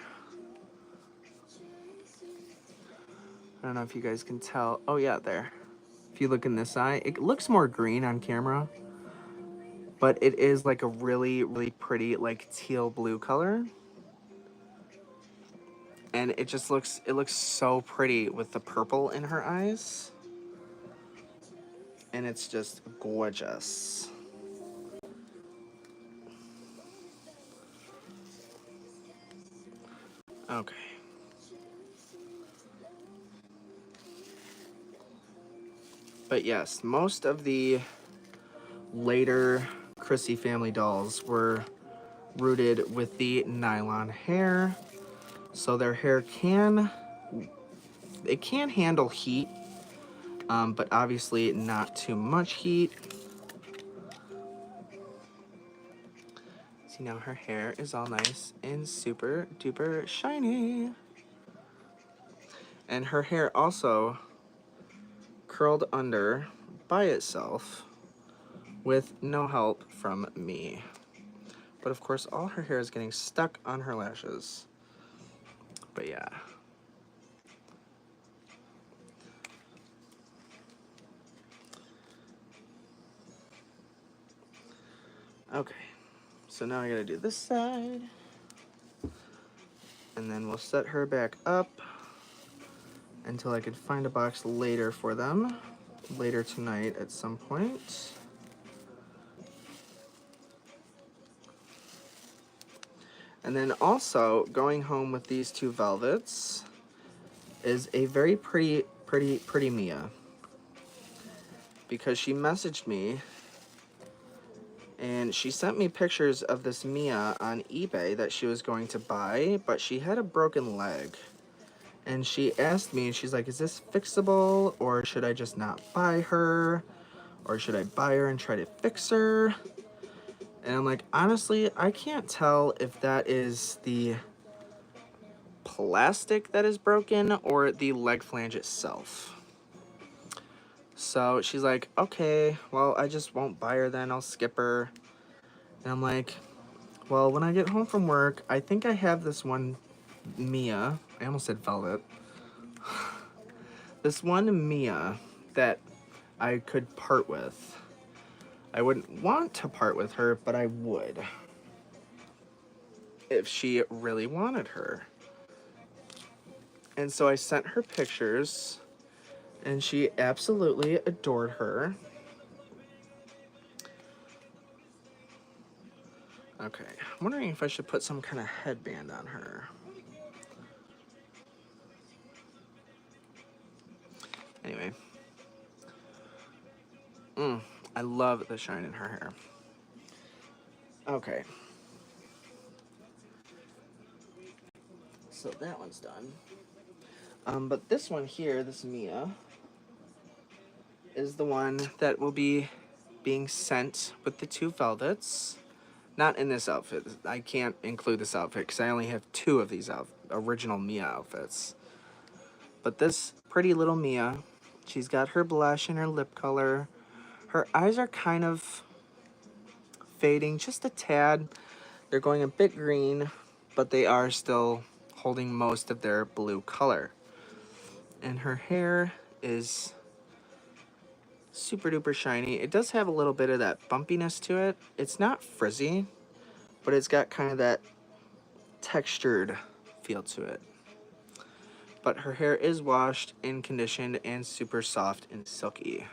I don't know if you guys can tell. Oh yeah, there. If you look in this eye, it looks more green on camera, but it is like a really, really pretty like teal blue color. And it just looks, it looks so pretty with the purple in her eyes. And it's just gorgeous. Okay. But yes, most of the later Chrissy family dolls were rooted with the nylon hair. So their hair can, it can handle heat, but obviously not too much heat. See, now her hair is all nice and super duper shiny. And her hair also curled under by itself with no help from me. But of course, all her hair is getting stuck on her lashes. But yeah. Okay, so now I gotta do this side. And then we'll set her back up until I could find a box later for them. Later tonight at some point. And then also, going home with these two velvets is a very pretty Mia. Because she messaged me and she sent me pictures of this Mia on eBay that she was going to buy, but she had a broken leg. And she asked me, and she's like, is this fixable, or should I just not buy her? Or should I buy her and try to fix her? And I'm like, honestly, I can't tell if that is the plastic that is broken or the leg flange itself. So she's like, okay, well, I just won't buy her then, I'll skip her. And I'm like, well, when I get home from work, I think I have this one Mia, I almost said velvet, this one Mia that I could part with. I wouldn't want to part with her, but I would if she really wanted her. And so I sent her pictures, and she absolutely adored her. Okay, I'm wondering if I should put some kind of headband on her. Anyway. I love the shine in her hair. Okay. So that one's done. But this one here, this Mia, is the one that will be being sent with the two velvets. Not in this outfit. I can't include this outfit because I only have two of these original Mia outfits. But this pretty little Mia, she's got her blush and her lip color. Her eyes are kind of fading just a tad. They're going a bit green, but they are still holding most of their blue color. And her hair is super duper shiny. It does have a little bit of that bumpiness to it. It's not frizzy, but it's got kind of that textured feel to it. But her hair is washed and conditioned and super soft and silky.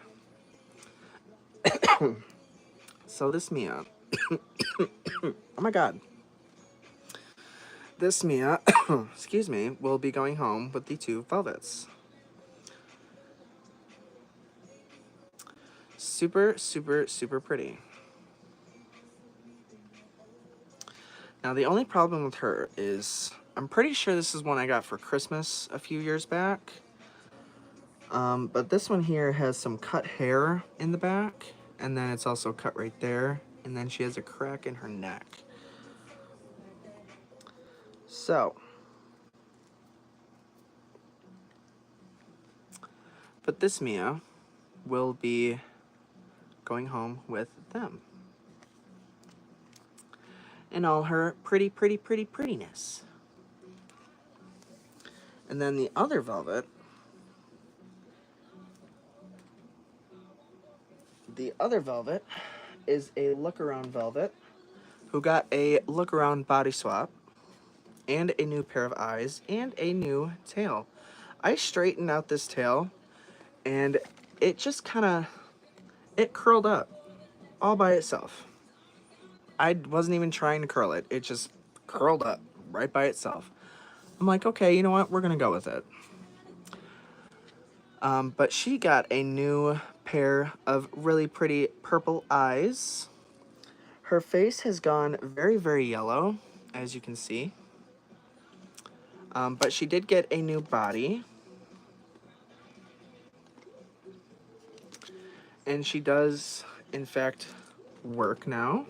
So this Mia, oh my god. This Mia, excuse me, will be going home with the two velvets. Super, super, super pretty. Now the only problem with her is I'm pretty sure this is one I got for Christmas a few years back. But this one here has some cut hair in the back, and then it's also cut right there, and then she has a crack in her neck. So, but this Mia will be going home with them in all her prettiness. And then the other velvet, is a look around velvet who got a look around body swap and a new pair of eyes and a new tail. I straightened out this tail and it just it curled up all by itself. I wasn't even trying to curl it. It just curled up right by itself. I'm like, okay, you know what? We're gonna go with it. But she got a new pair of really pretty purple eyes. Her face has gone very, very yellow, as you can see. But she did get a new body. And she does, in fact, work now.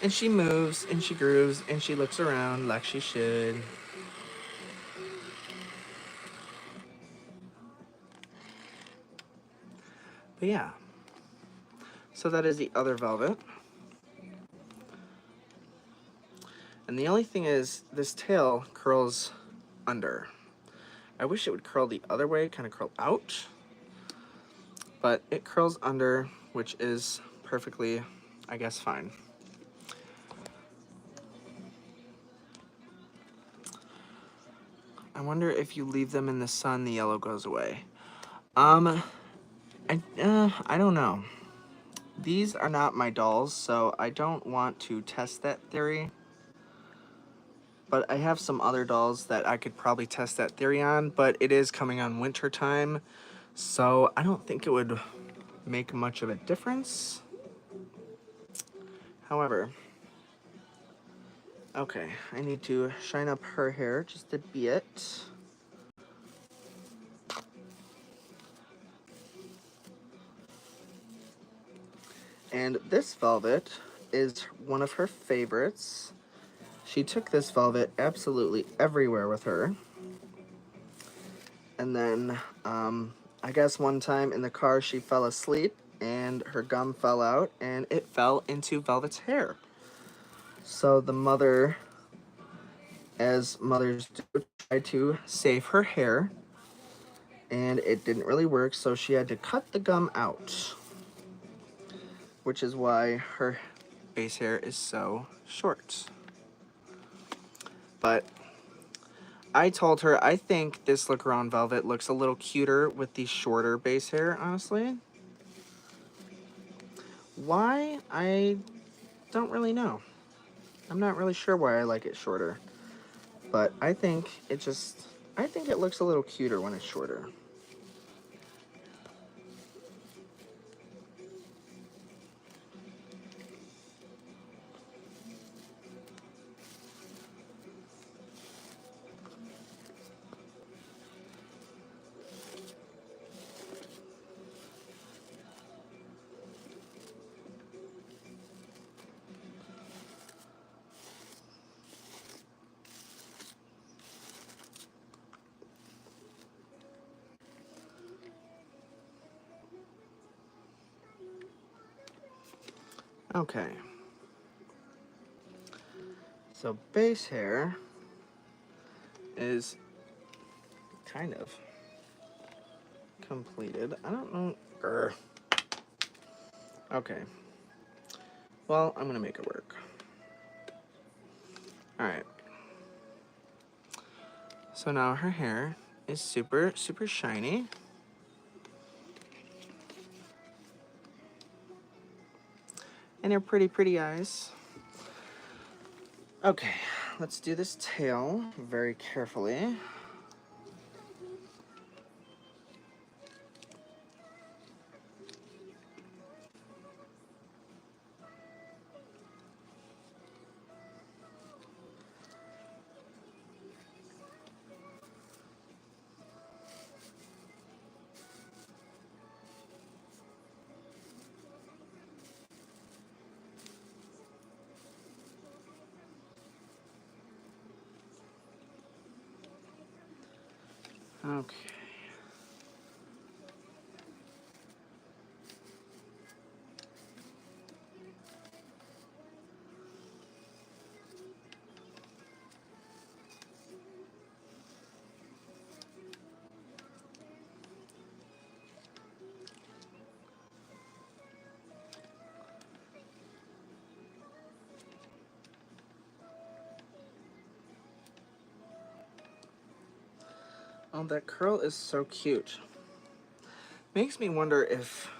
And she moves, and she grooves, and she looks around like she should. But yeah. So that is the other velvet. And the only thing is, this tail curls under. I wish it would curl the other way, kind of curl out. But it curls under, which is perfectly, I guess, fine. I wonder if you leave them in the sun, the yellow goes away. I don't know. These are not my dolls, so I don't want to test that theory. But I have some other dolls that I could probably test that theory on, but it is coming on winter time, so I don't think it would make much of a difference. However, okay, I need to shine up her hair just a bit. And this velvet is one of her favorites. She took this velvet absolutely everywhere with her. And then, I guess one time in the car she fell asleep and her gum fell out and it fell into Velvet's hair. So the mother, as mothers do, tried to save her hair and it didn't really work, so she had to cut the gum out, which is why her base hair is so short. But I told her I think this look around velvet looks a little cuter with the shorter base hair, honestly. Why? I don't really know. I'm not really sure why I like it shorter. But I think it looks a little cuter when it's shorter. Okay. So base hair is kind of completed. I don't know. Okay. Well, I'm gonna make it work. Alright. So now her hair is super, super shiny. And her pretty, pretty eyes. Okay, let's do this tail very carefully. Okay. Oh, that curl is so cute. Makes me wonder if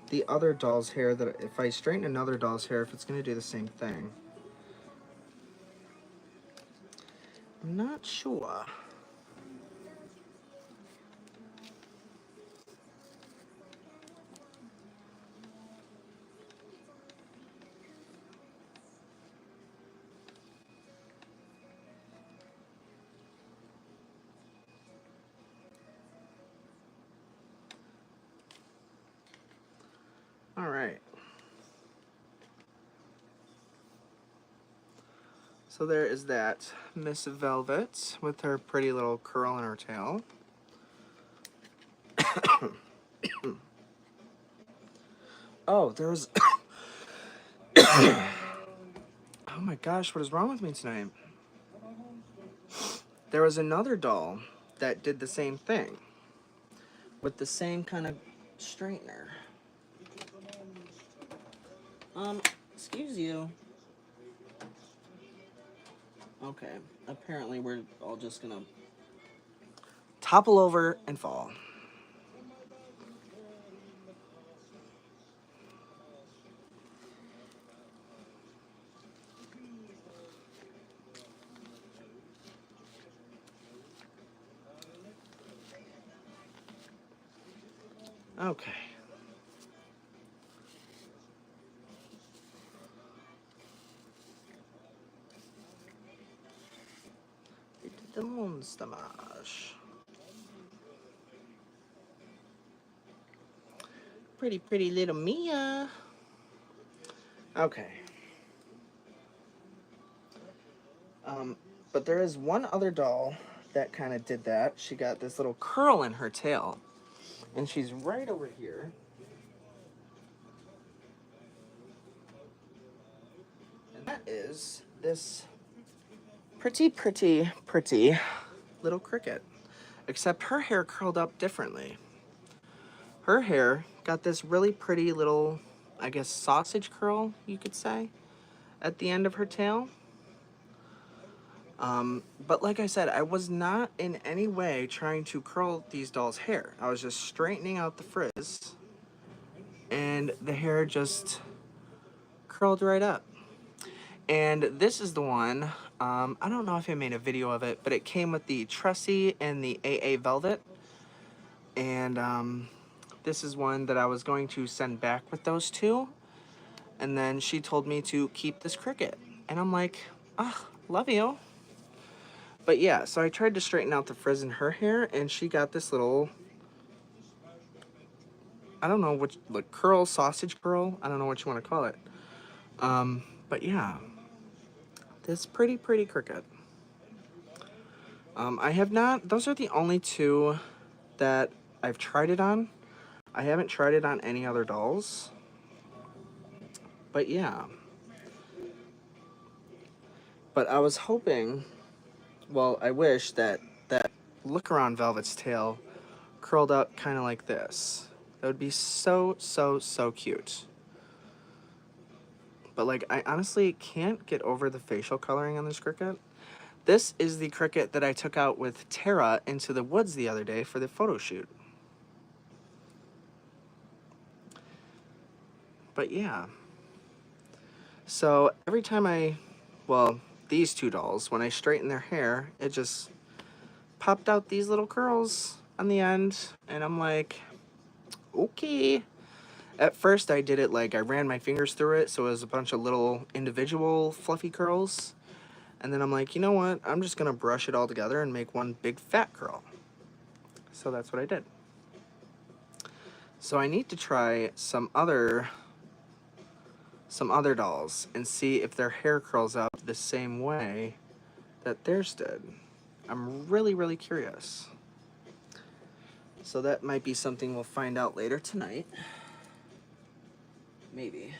the other doll's hair, that if I straighten another doll's hair, if it's going to do the same thing. I'm not sure. All right. So there is that Miss Velvet with her pretty little curl in her tail. Oh, there's... Oh my gosh, what is wrong with me tonight? There was another doll that did the same thing with the same kind of straightener. Excuse you. Okay, apparently we're all just gonna topple over and fall. Okay. We did the monster mash. Pretty, pretty little Mia. Okay. But there is one other doll that kind of did that. She got this little curl in her tail. And she's right over here. And that is this pretty, pretty, pretty little cricket. Except her hair curled up differently. Her hair got this really pretty little, I guess, sausage curl, you could say, at the end of her tail. But like I said, I was not in any way trying to curl these dolls' hair. I was just straightening out the frizz, and the hair just curled right up. And this is the one, I don't know if I made a video of it, but it came with the Tressie and the AA Velvet. And this is one that I was going to send back with those two. And then she told me to keep this cricket. And I'm like, ah, love you. But yeah, so I tried to straighten out the frizz in her hair, and she got this little, I don't know which, like curl, sausage curl, I don't know what you want to call it. But yeah, this pretty, pretty cricket. I have not, those are the only two that I've tried it on. I haven't tried it on any other dolls. But yeah. But I was hoping, well, I wish that that look around Velvet's tail curled up kind of like this. That would be so, so, so cute. But like, I honestly can't get over the facial coloring on this cricket. This is the cricket that I took out with Tara into the woods the other day for the photo shoot. But yeah. So every time well, these two dolls, when I straighten their hair, it just popped out these little curls on the end. And I'm like, okay. At first I did it like I ran my fingers through it, so it was a bunch of little individual fluffy curls. And then I'm like, you know what? I'm just gonna brush it all together and make one big fat curl. So that's what I did. So I need to try some other dolls and see if their hair curls up the same way that theirs did. I'm really, really curious. So that might be something we'll find out later tonight. Maybe.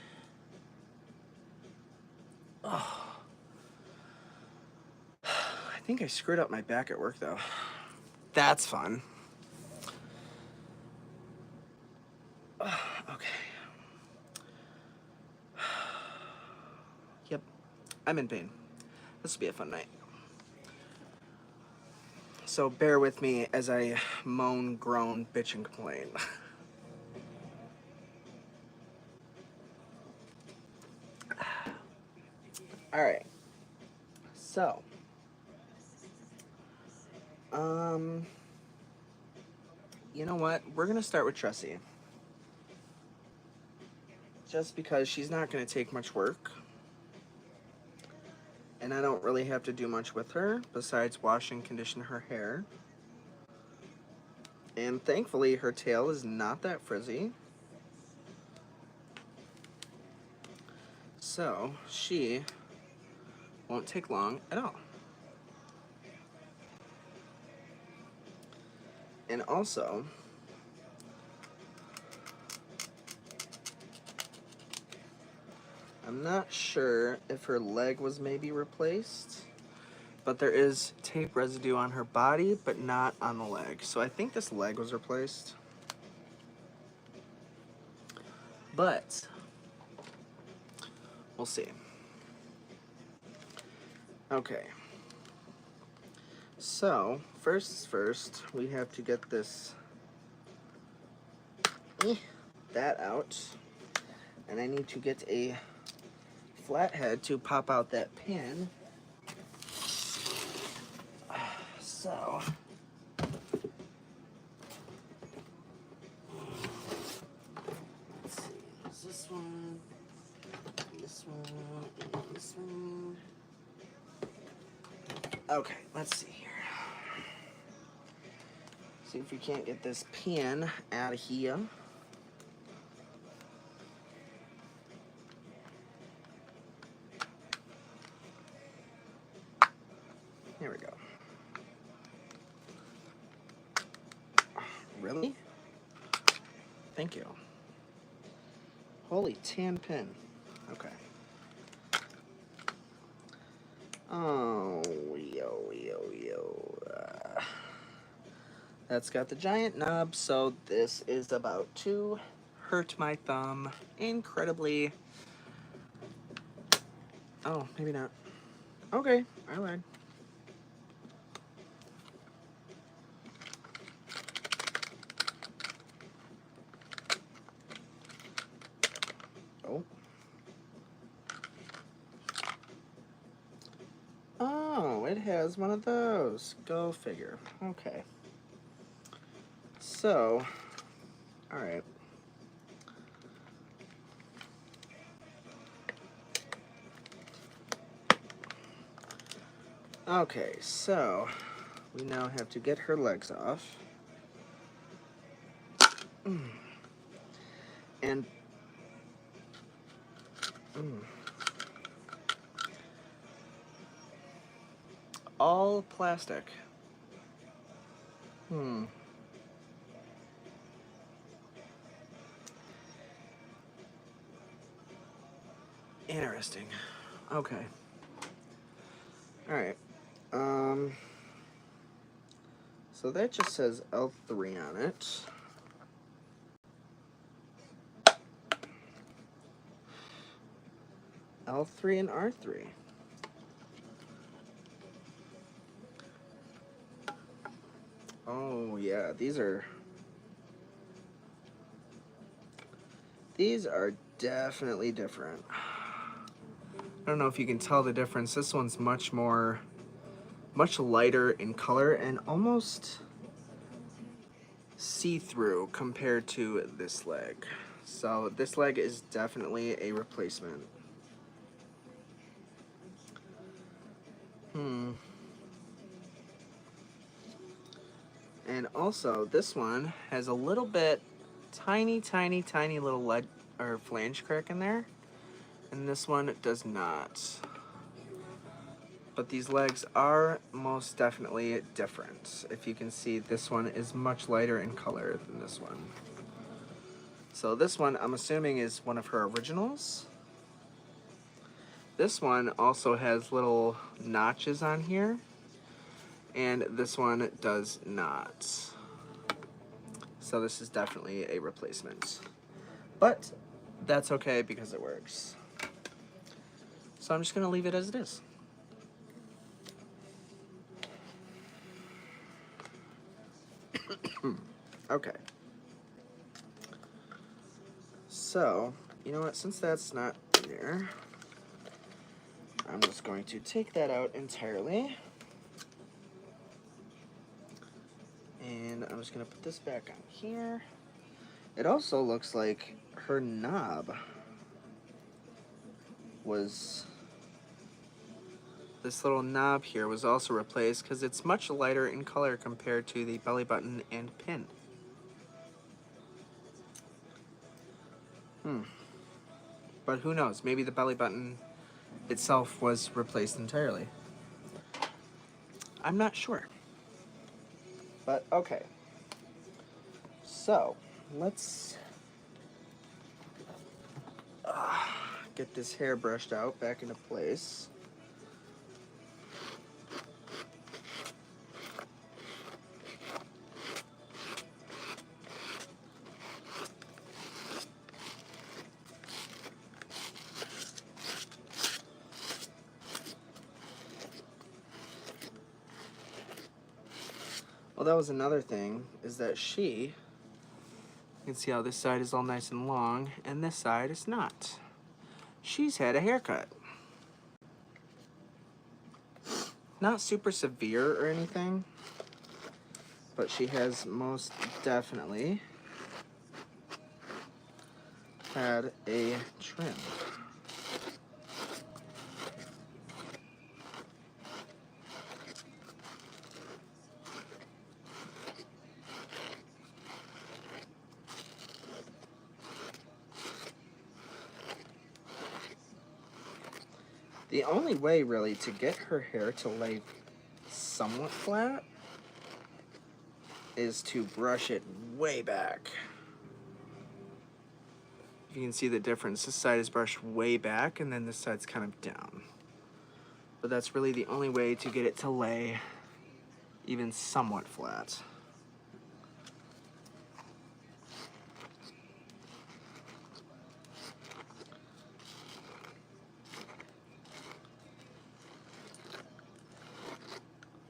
Oh. I think I screwed up my back at work though. That's fun. Okay. Yep. I'm in pain. This will be a fun night. So bear with me as I moan, groan, bitch, and complain. All right. So, you know what? We're gonna start with Tressie. Just because she's not gonna take much work. And I don't really have to do much with her besides wash and condition her hair. And thankfully, her tail is not that frizzy. So, she won't take long at all. And also, I'm not sure if her leg was maybe replaced, but there is tape residue on her body, but not on the leg. So I think this leg was replaced. But we'll see. Okay. So, first, we have to get this that out. And I need to get a flathead to pop out that pin. So, let's see. Is this one, this one, and this one. Okay, let's see here. See if we can't get this pin out of here. Here we go. Really? Thank you. Holy tan pin. Okay. Oh, yo. That's got the giant knob, so this is about to hurt my thumb incredibly. Oh, maybe not. Okay, I lied. Oh. Oh, it has one of those. Go figure. Okay. So, alright. Okay, so we now have to get her legs off. And all plastic. Interesting. Okay. Alright. So that just says L3 on it. L3 and R3. Oh yeah, these are definitely different. I don't know if you can tell the difference. This one's much lighter in color and almost see-through compared to this leg. So this leg is definitely a replacement. And also, this one has a little bit, tiny little lead or flange crack in there. And this one does not. But these legs are most definitely different. If you can see, this one is much lighter in color than this one. So this one, I'm assuming, is one of her originals. This one also has little notches on here, and this one does not. So this is definitely a replacement. But that's okay because it works. So I'm just gonna leave it as it is. Okay. So, you know what, since that's not there, I'm just going to take that out entirely. And I'm just gonna put this back on here. It also looks like her knob was, this little knob here was also replaced because it's much lighter in color compared to the belly button and pin. But who knows, maybe the belly button itself was replaced entirely. I'm not sure. But okay. So, let's get this hair brushed out back into place. Well, that was another thing, is that you can see how this side is all nice and long, and this side is not. She's had a haircut. Not super severe or anything, but she has most definitely had a trim. The only way, really, to get her hair to lay somewhat flat is to brush it way back. You can see the difference. This side is brushed way back, and then this side's kind of down. But that's really the only way to get it to lay even somewhat flat.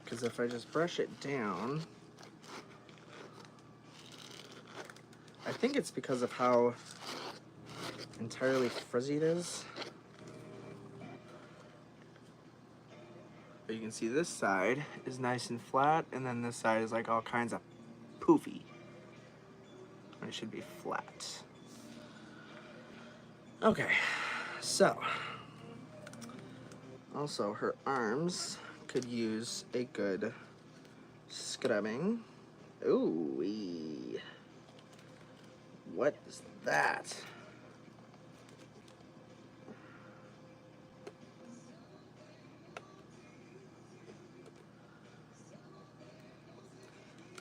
Because if I just brush it down, I think it's because of how entirely frizzy it is. But you can see this side is nice and flat, and then this side is like all kinds of poofy. And it should be flat. Okay, so also her arms could use a good scrubbing. Ooh-wee. What is that?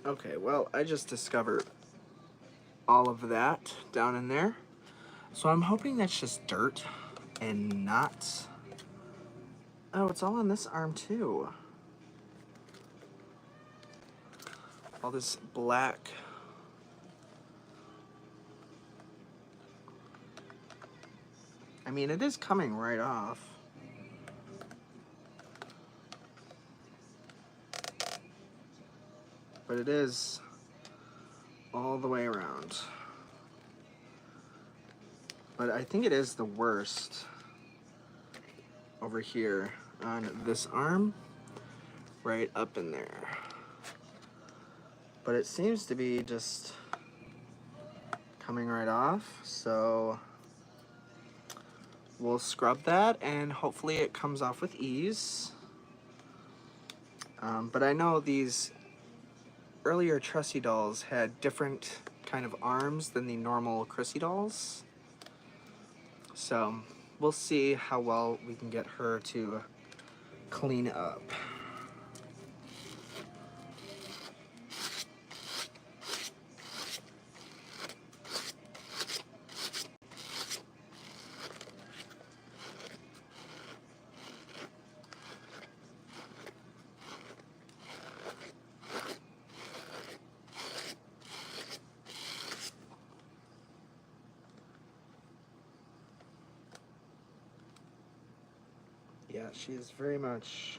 Okay, well, I just discovered all of that down in there. So I'm hoping that's just dirt and not... Oh, it's all on this arm too. All this black. I mean, it is coming right off. But it is all the way around. But I think it is the worst over here on this arm, right up in there. But it seems to be just coming right off, so we'll scrub that and hopefully it comes off with ease. But I know these earlier Tressy dolls had different kind of arms than the normal Chrissy dolls. So we'll see how well we can get her to clean up. Yeah, she is very much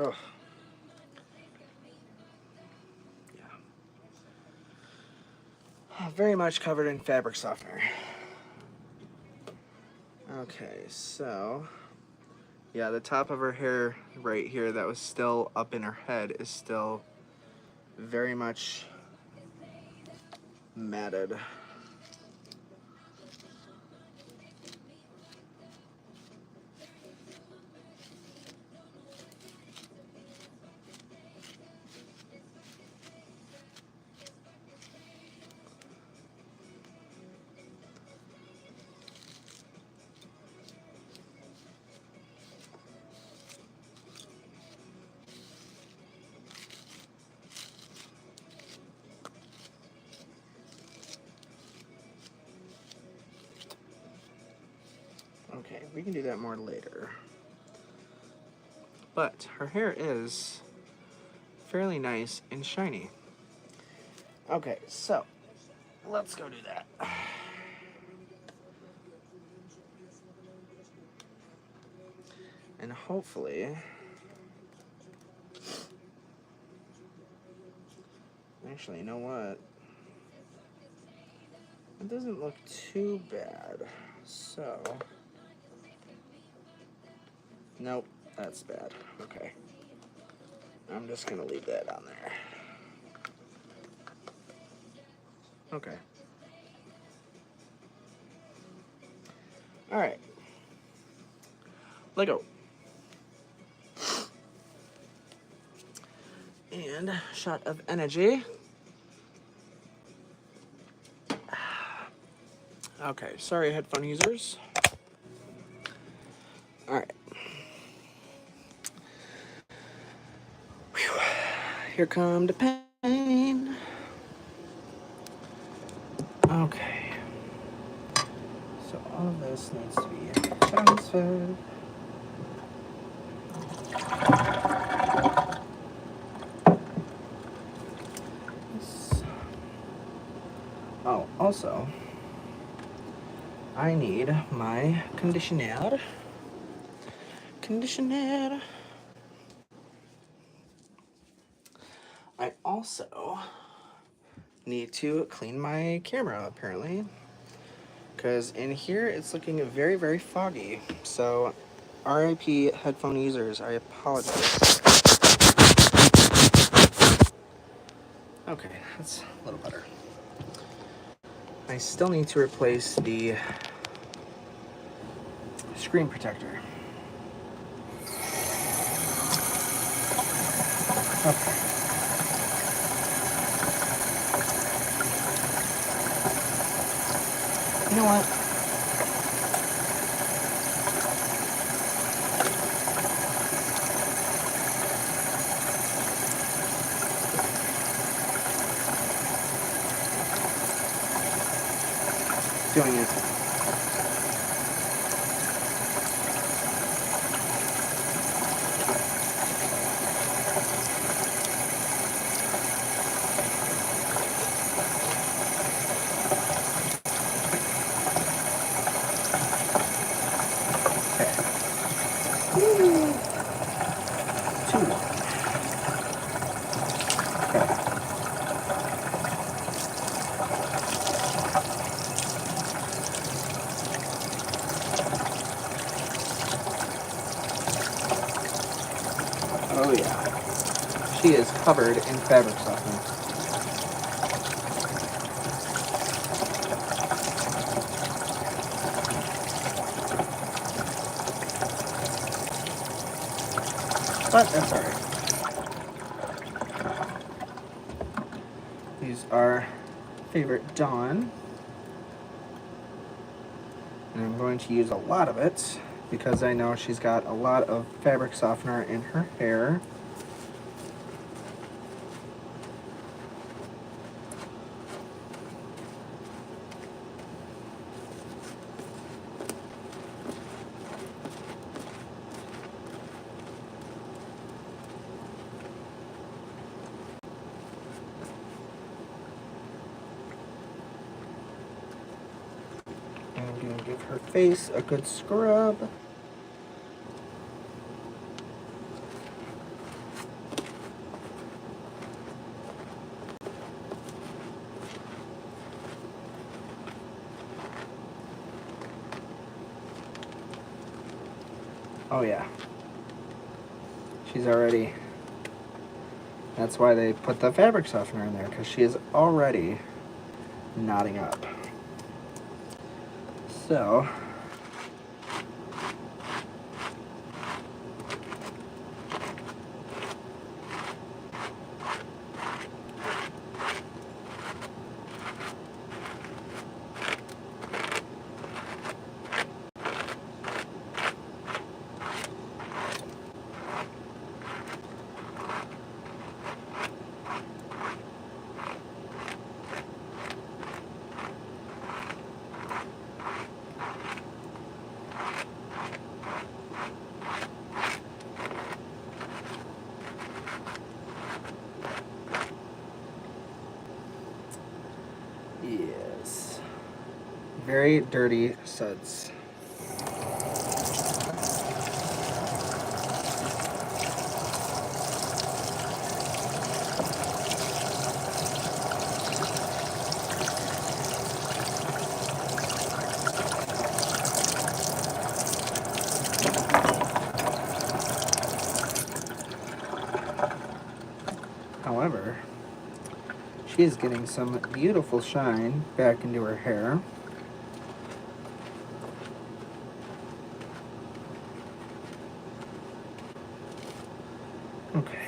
ugh. Yeah. Very much covered in fabric softener. Okay, so yeah, the top of her hair right here that was still up in her head is still very much matted. Okay, we can do that more later. But her hair is fairly nice and shiny. Okay, so let's go do that. And hopefully, actually, you know what? It doesn't look too bad. So, nope, that's bad. Okay. I'm just gonna leave that on there. Okay. Alright. Lego. And shot of energy. Okay, sorry headphone users. Alright. Here come the pain. Okay. So all of this needs to be transferred. Oh, also, I need my conditioner. I also need to clean my camera, apparently, because in here it's looking very, very foggy. So, RIP headphone users, I apologize. Okay, that's a little better. I still need to replace the screen protector. Okay. You know what? Doing it. Too long. Oh yeah. She is covered in fabric softener. But that's alright. These are favorite Dawn. And I'm going to use a lot of it because I know she's got a lot of fabric softener in her hair. I'm going to give her face a good scrub. Oh yeah. She's already... That's why they put the fabric softener in there, because she is already knotting up. So... Yes. Very dirty suds. However, she is getting some beautiful shine back into her hair. Okay.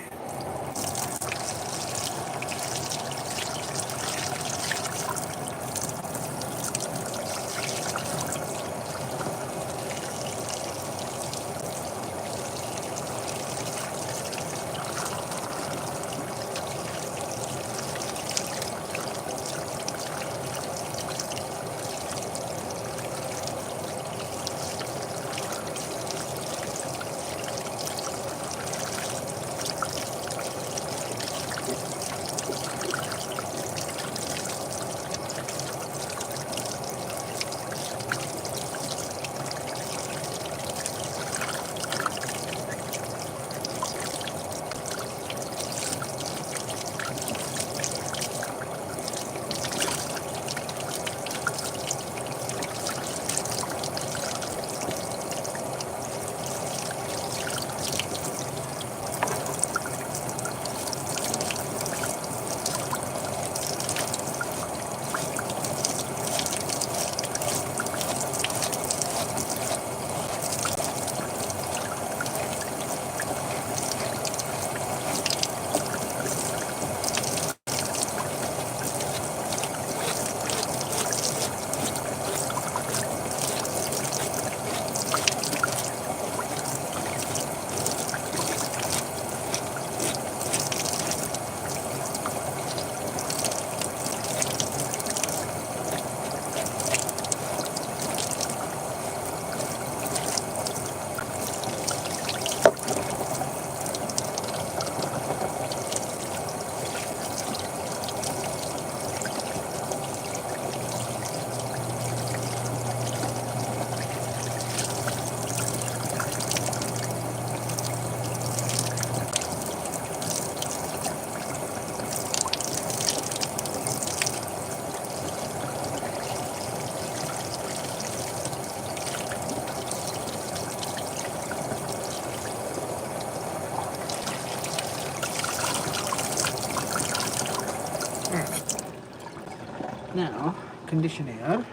Now, conditioner.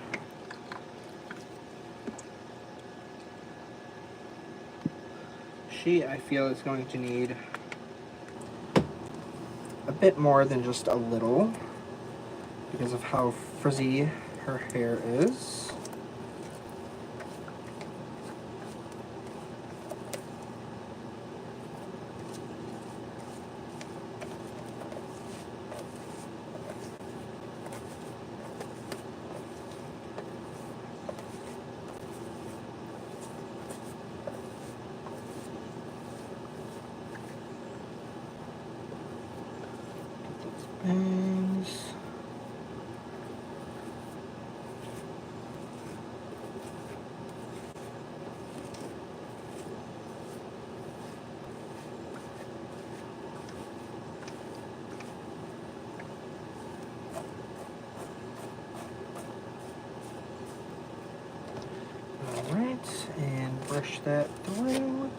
She, I feel, is going to need a bit more than just a little because of how frizzy her hair is. and brush that through.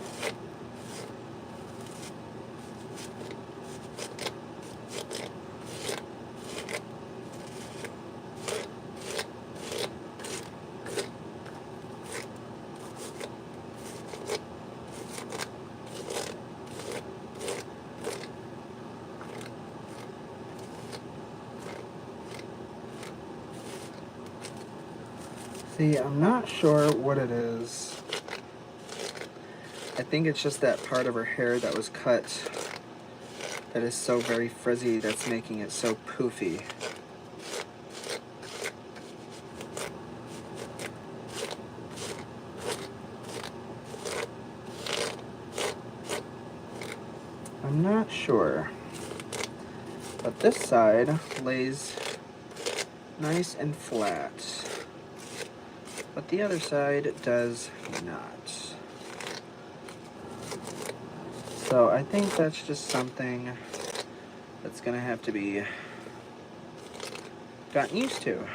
See, I'm not sure what it is. I think it's just that part of her hair that was cut that is so very frizzy that's making it so poofy. I'm not sure. But this side lays nice and flat. But the other side does not. So I think that's just something that's gonna have to be gotten used to.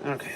Okay.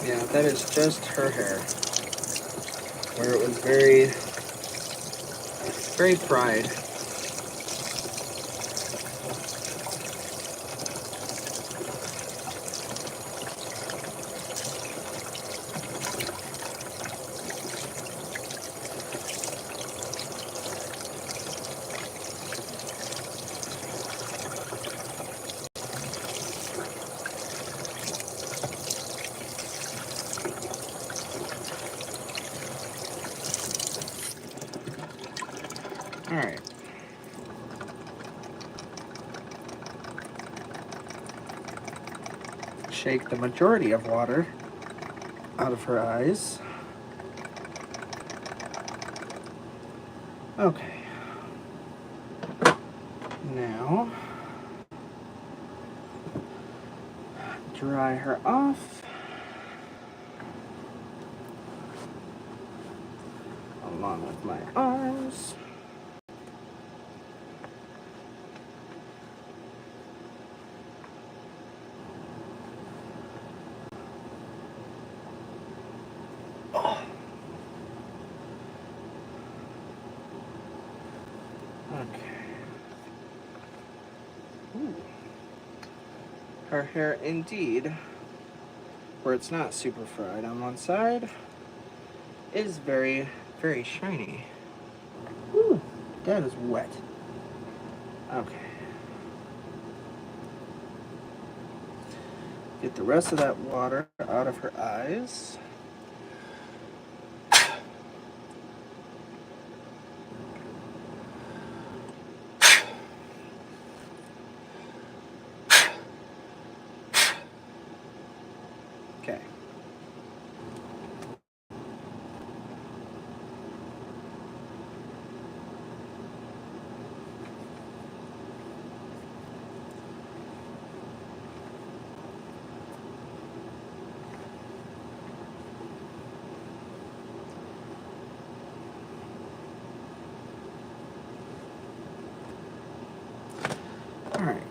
Yeah, that is just her hair. Where it was very, very fried. Alright. Shake the majority of water out of her eyes. Okay. Now, dry her off. Along with my arms. Oh. Her hair indeed, where it's not super fried on one side, is very, very shiny. Ooh, that is wet. Okay. Get the rest of that water out of her eyes. Okay. All right.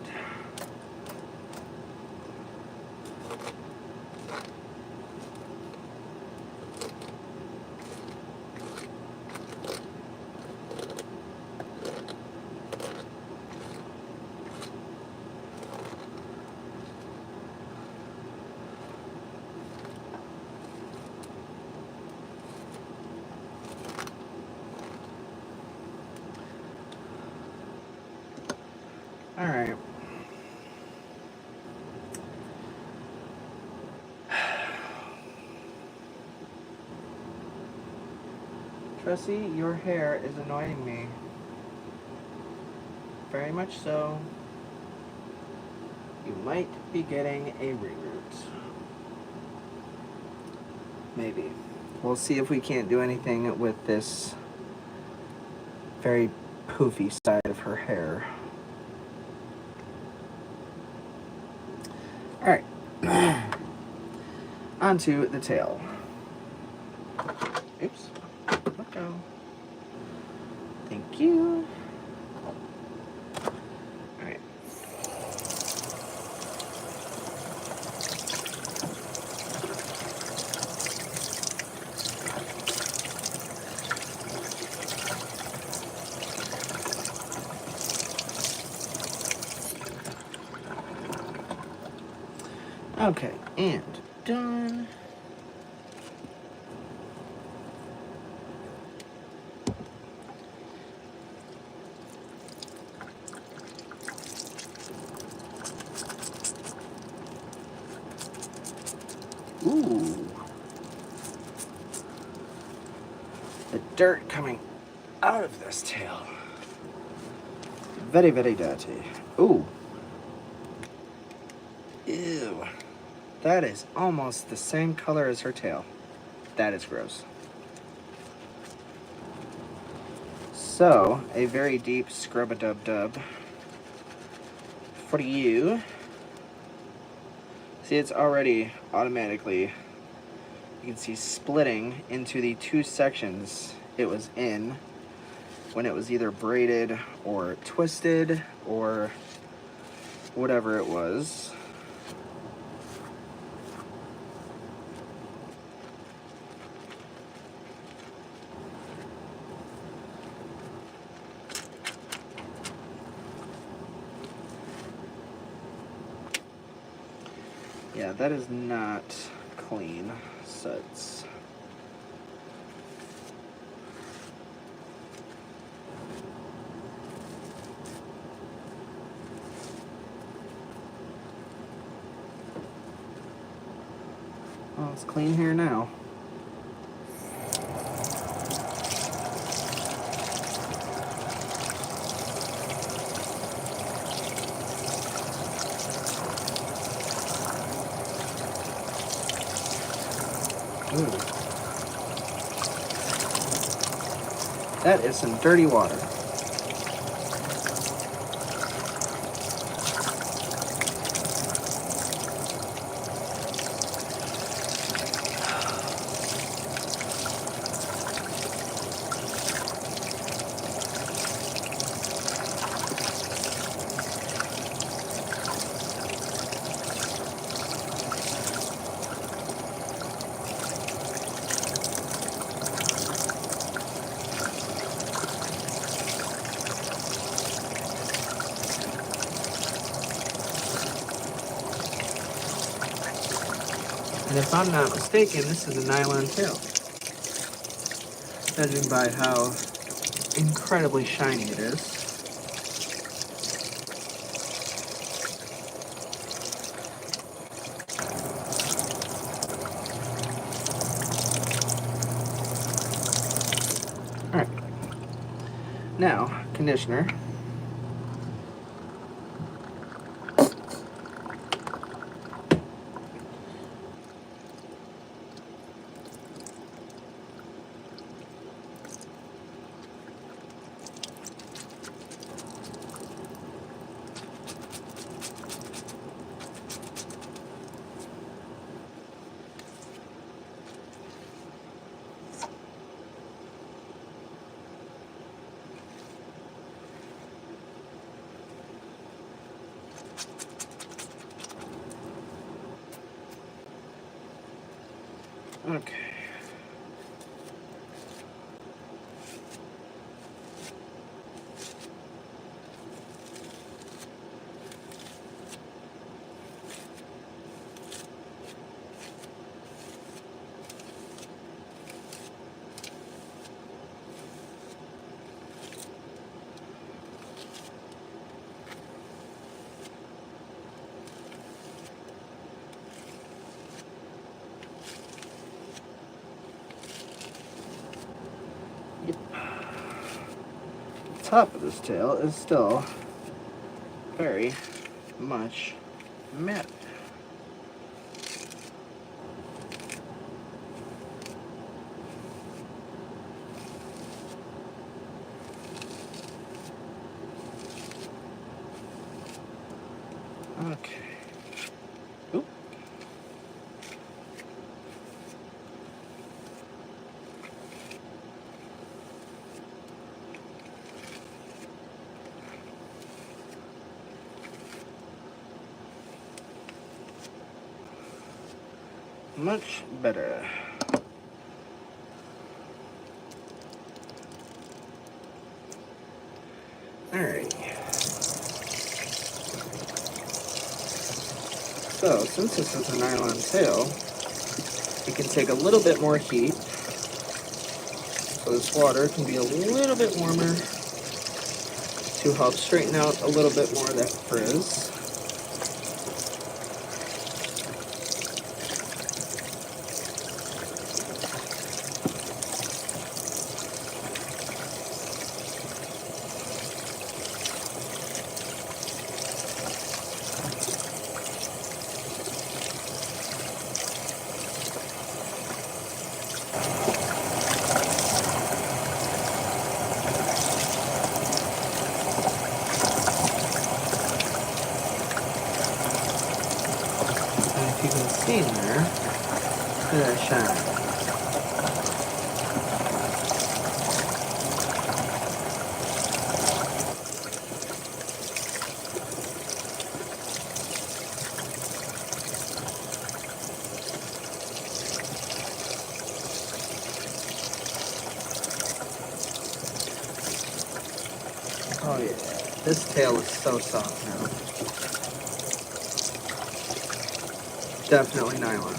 All right. Tressie, your hair is annoying me. Very much so. You might be getting a reroot. Maybe. We'll see if we can't do anything with this very poofy side of her hair. Alright. Onto the tail. Oops. Let go. Thank you. Alright. Okay, and done. Ooh. The dirt coming out of this tail. Very, very dirty. Ooh. Ew. That is almost the same color as her tail. That is gross. So, a very deep scrub-a-dub-dub for you. See, it's already automatically, you can see, splitting into the two sections it was in when it was either braided or twisted or whatever it was. Yeah, that is not clean suds. Well, it's clean here now. Ooh. That is some dirty water. And if I'm not mistaken, this is a nylon tail. Judging by how incredibly shiny it is. Alright. Now, conditioner. Okay. Yep. The top of this tail is still very much matte. Okay. Oop. Much better. Alright. So, since this is a nylon tail, it can take a little bit more heat. So this water can be a little bit warmer to help straighten out a little bit more of that frizz. And if you can see in there, look at that shine. Oh yeah, this tail is so soft now. Definitely nylon.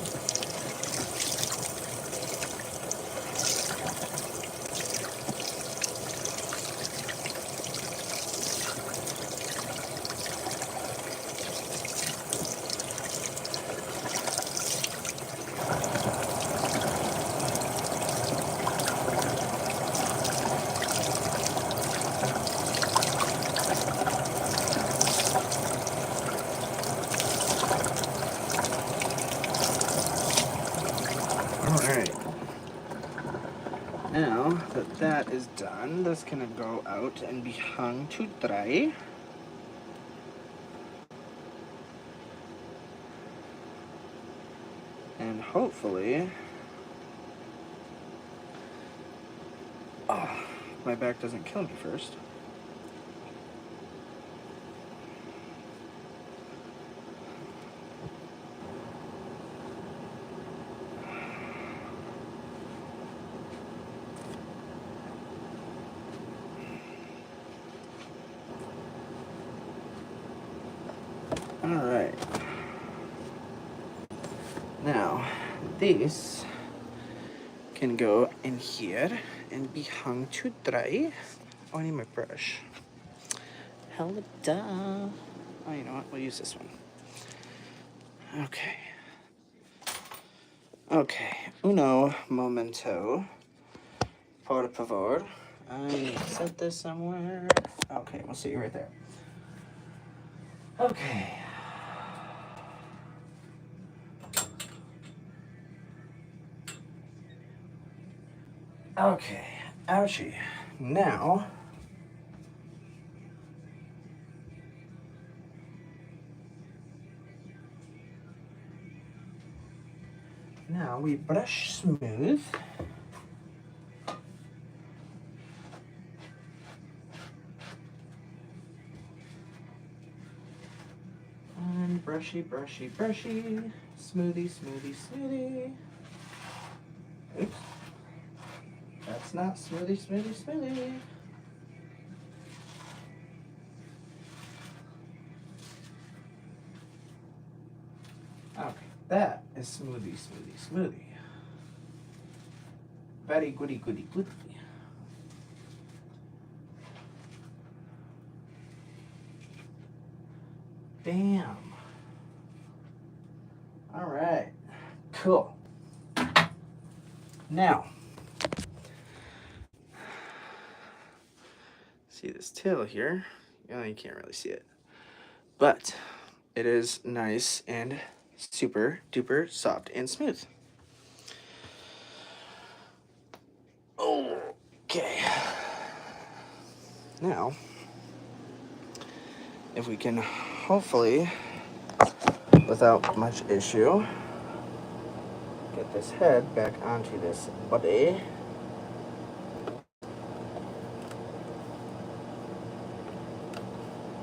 Alright. Now that that is done, that's gonna go out and be hung to dry. And hopefully, my back doesn't kill me first. Alright. Now, this can go in here and be hung to dry. Oh, I need my brush. Hell duh. Oh, you know what? We'll use this one. Okay. Okay. Uno momento. Por favor. I set this somewhere. Okay, we'll see you right there. Okay. Okay. Ouchie. Now we brush smooth. And brushy, brushy, brushy. Smoothie, smoothie, smoothie. Oops. That's not smoothie, smoothie, smoothie. Okay, that is smoothie, smoothie, smoothie. Very goody, goody, goody. Bam. All right, cool. Now, see this tail here? Oh, you can't really see it. But it is nice and super duper soft and smooth. Okay. Now, if we can hopefully, without much issue, get this head back onto this body.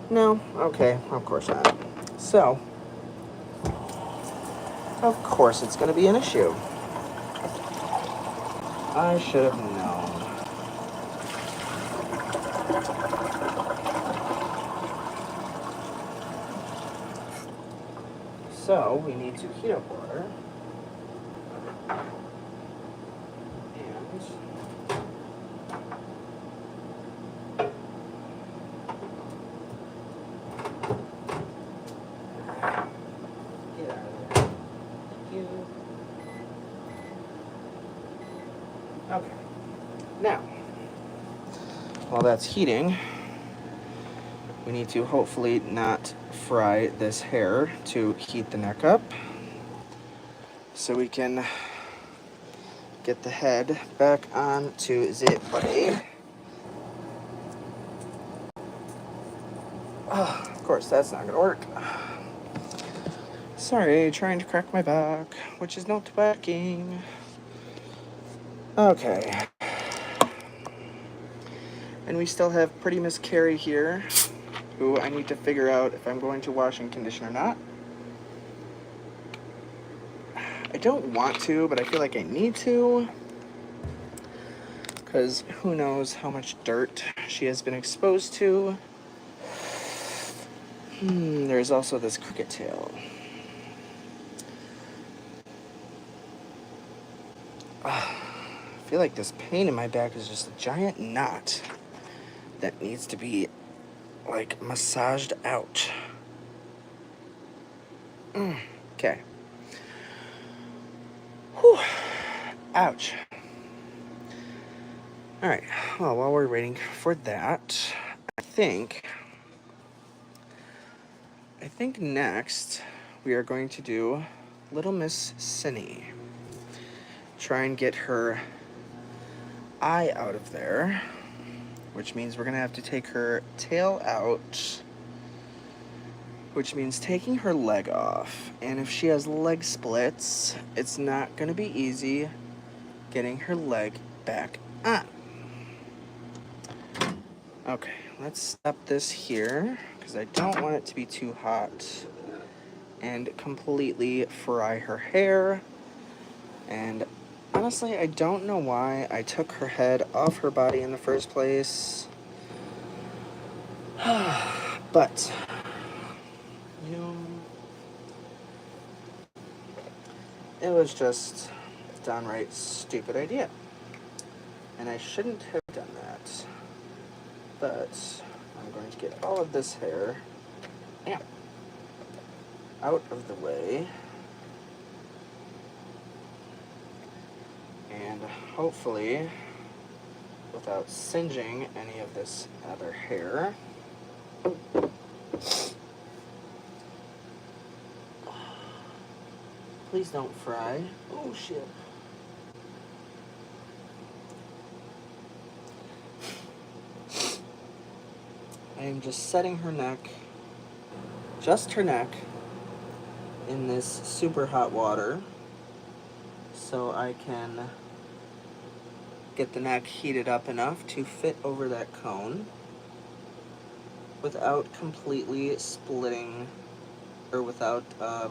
No? Okay, of course not. So, of course it's going to be an issue. I should have known. So, we need to heat up water. Okay. Now, while that's heating, we need to hopefully not fry this hair to heat the neck up. So we can get the head back onto the body. Oh, of course, that's not gonna work. Sorry, trying to crack my back, which is not working. Okay. And we still have Pretty Miss Carrie here, who I need to figure out if I'm going to wash and condition or not. I don't want to, but I feel like I need to, because who knows how much dirt she has been exposed to. There's also this cricket tail. I feel like this pain in my back is just a giant knot that needs to be, like, massaged out. Okay. Whew. Ouch. Alright, well, while we're waiting for that, I think next we are going to do Little Miss Cinny. Try and get her eye out of there, which means we're going to have to take her tail out, which means taking her leg off. And if she has leg splits, it's not going to be easy getting her leg back on. Okay, let's stop this here, because I don't want it to be too hot and completely fry her hair. And honestly, I don't know why I took her head off her body in the first place. But, you know, it was just a downright stupid idea. And I shouldn't have done that. But I'm going to get all of this hair out of the way. And hopefully, without singeing any of this other hair. Please don't fry. Oh shit. I am just setting her neck, just her neck, in this super hot water so I can get the neck heated up enough to fit over that cone without completely splitting, or without, I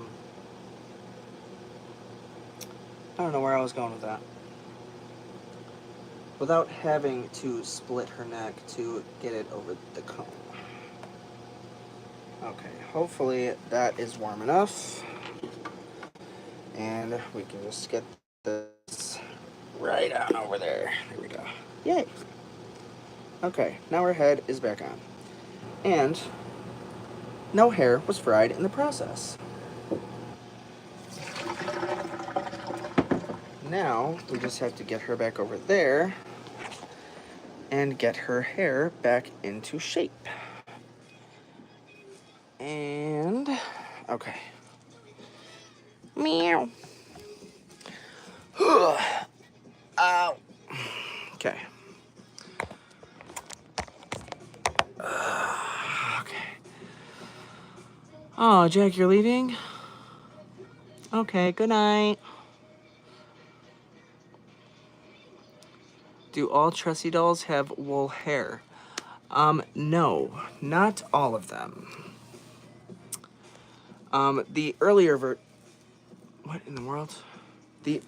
don't know where I was going with that. Without having to split her neck to get it over the cone. Okay, hopefully that is warm enough. And we can just get this right on over there. There we go. Yay! Okay, now her head is back on. And no hair was fried in the process. Now, we just have to get her back over there and get her hair back into shape. And, okay. Meow. Ow. Okay. Okay. Oh, Jack, you're leaving? Okay, good night. Do all Tressie dolls have wool hair? No, not all of them. The earlier what in the world? The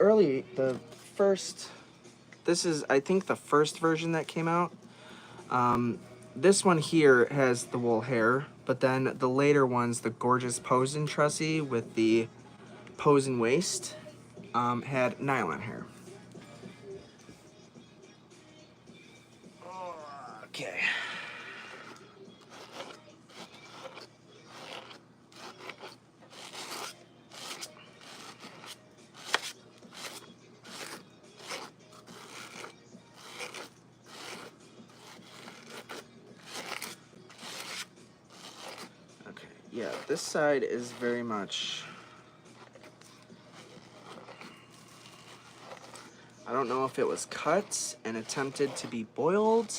first, this is, I think, the first version that came out. This one here has the wool hair, but then the later ones, the gorgeous Posen Tressie with the Posen waist, had nylon hair. Okay. Okay, yeah, this side is very much, I don't know if it was cut and attempted to be boiled.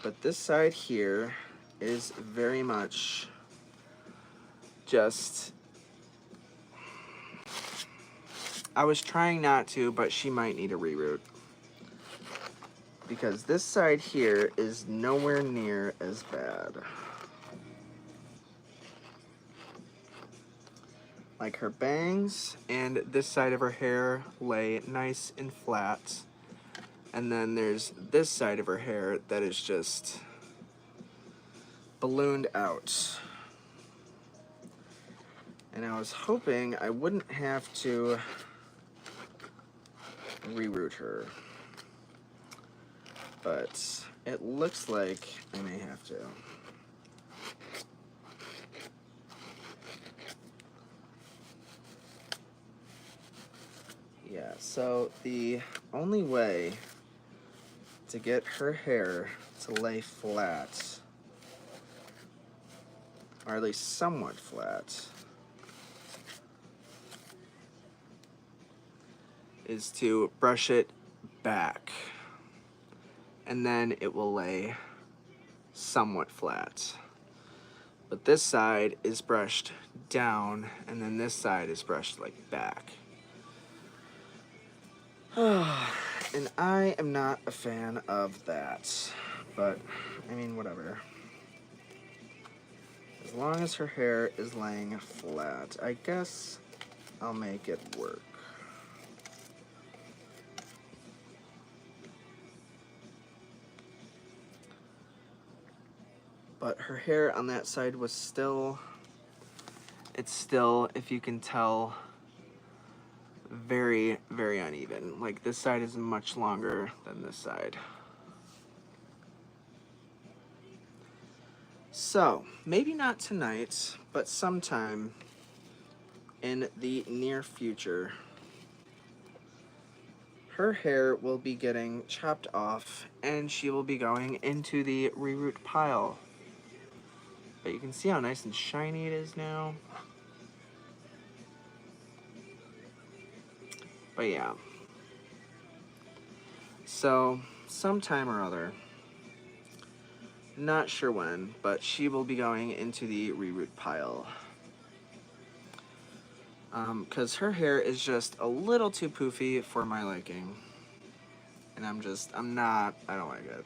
But this side here is very much just, I was trying not to, but she might need a reroute. Because this side here is nowhere near as bad. Like her bangs and this side of her hair lay nice and flat. And then there's this side of her hair that is just ballooned out. And I was hoping I wouldn't have to reroute her. But it looks like I may have to. Yeah, so the only way to get her hair to lay flat, or at least somewhat flat, is to brush it back. And then it will lay somewhat flat. But this side is brushed down, and then this side is brushed like back. And I am not a fan of that, but I mean, whatever. As long as her hair is laying flat, I guess I'll make it work. But her hair on that side was still it's still, if you can tell, very, very uneven. Like this side is much longer than this side. So, maybe not tonight, but sometime in the near future, her hair will be getting chopped off and she will be going into the reroot pile. But you can see how nice and shiny it is now. But yeah. So, sometime or other, not sure when, but she will be going into the reroot pile. Because her hair is just a little too poofy for my liking. And I don't like it.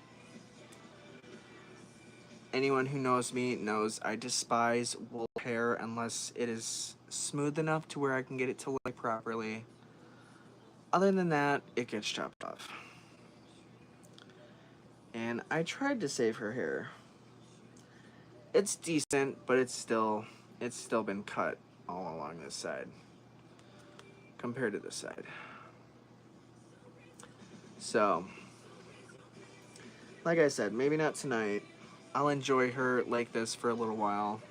Anyone who knows me knows I despise wool hair unless it is smooth enough to where I can get it to lay properly. Other than that, it gets chopped off. And I tried to save her hair. It's decent, but it's still been cut all along this side compared to this side. So, like I said, maybe not tonight. I'll enjoy her like this for a little while.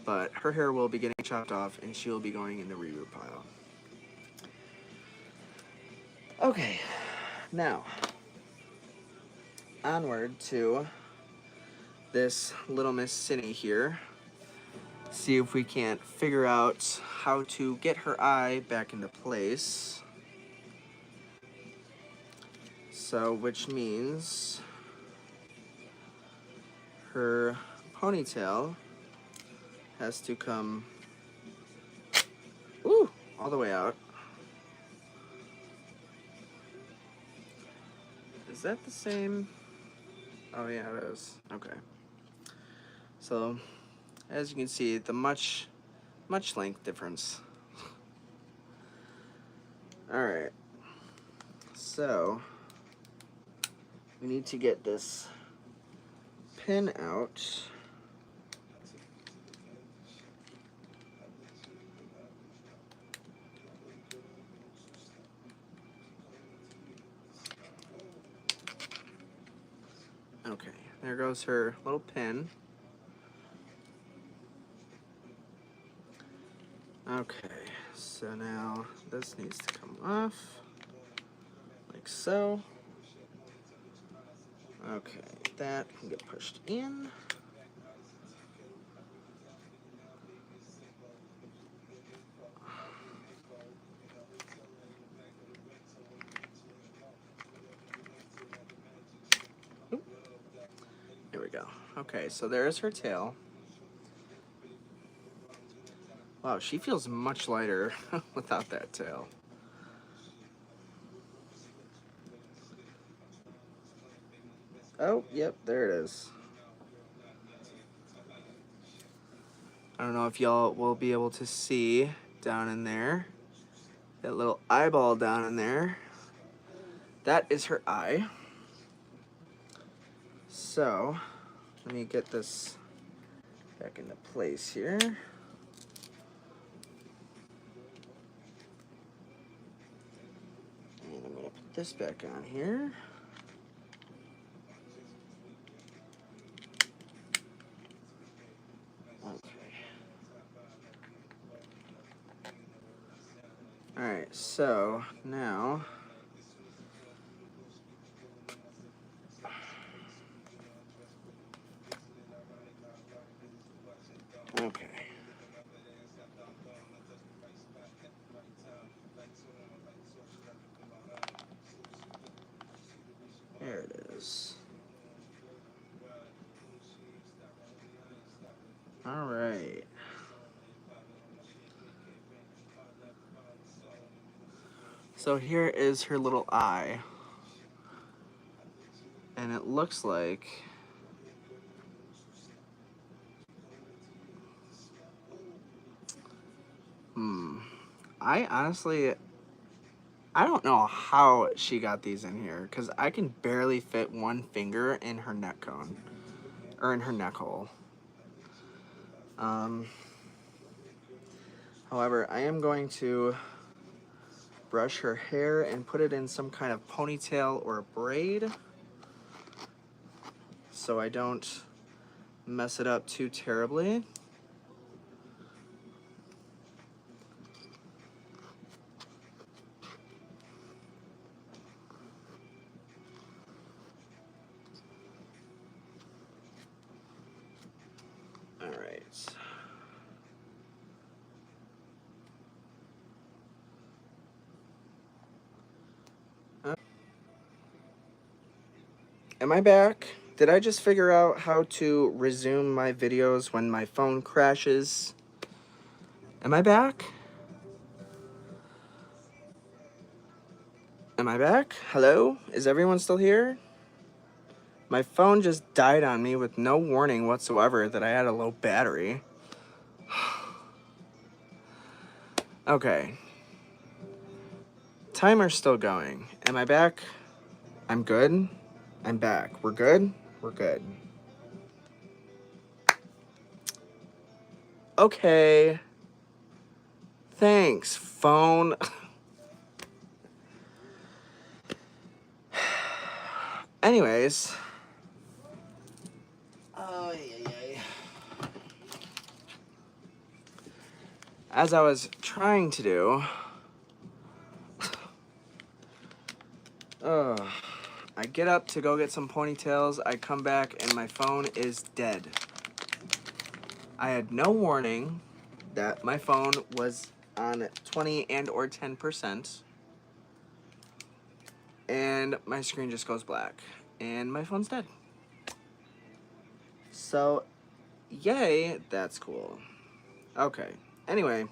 But her hair will be getting chopped off and she will be going in the reroot pile. Okay, now onward to this little Miss Cindy here. See if we can't figure out how to get her eye back into place. So, which means her ponytail has to come all the way out. Is that the same? Oh yeah, it is. Okay. So, as you can see, the much length difference. Alright. So, we need to get this pin out. Okay, there goes her little pin. Okay, so now this needs to come off, like so. Okay, that can get pushed in. Oop. There we go. Okay, so there's her tail. Wow, she feels much lighter without that tail. Oh, yep, there it is. I don't know if y'all will be able to see down in there. That little eyeball down in there. That is her eye. So, let me get this back into place here. And I'm going to put this back on here. Okay. Alright, so now okay. There it is. Alright. So here is her little eye. And it looks like I honestly I don't know how she got these in here because I can barely fit one finger in her neck cone or in her neck hole. However, I am going to brush her hair and put it in some kind of ponytail or a braid so I don't mess it up too terribly. All right. Am I back? Did I just figure out how to resume my videos when my phone crashes? Am I back? Am I back? Hello? Is everyone still here? My phone just died on me with no warning whatsoever that I had a low battery. Okay. Timer's still going. Am I back? I'm good. I'm back. We're good? We're good. Okay. Thanks, phone. Anyways. Oh, yeah. As I was trying to do, I get up to go get some ponytails. I come back and my phone is dead. I had no warning that my phone was on 20 and or 10%. And my screen just goes black. And my phone's dead. So, yay, that's cool. Okay, anyway.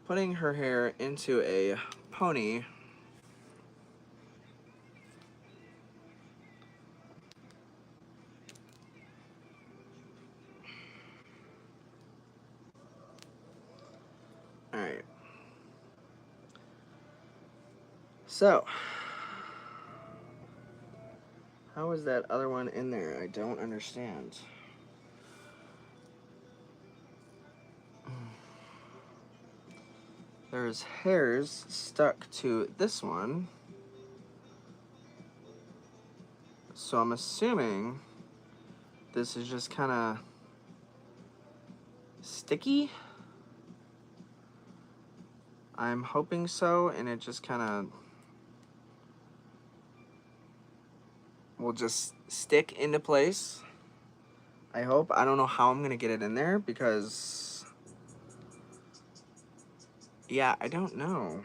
Putting her hair into a pony. Alright. So, how is that other one in there? I don't understand. There's hairs stuck to this one. So I'm assuming this is just kind of sticky. I'm hoping so, and it just kind of will just stick into place. I hope. I don't know how I'm gonna get it in there because, yeah, I don't know.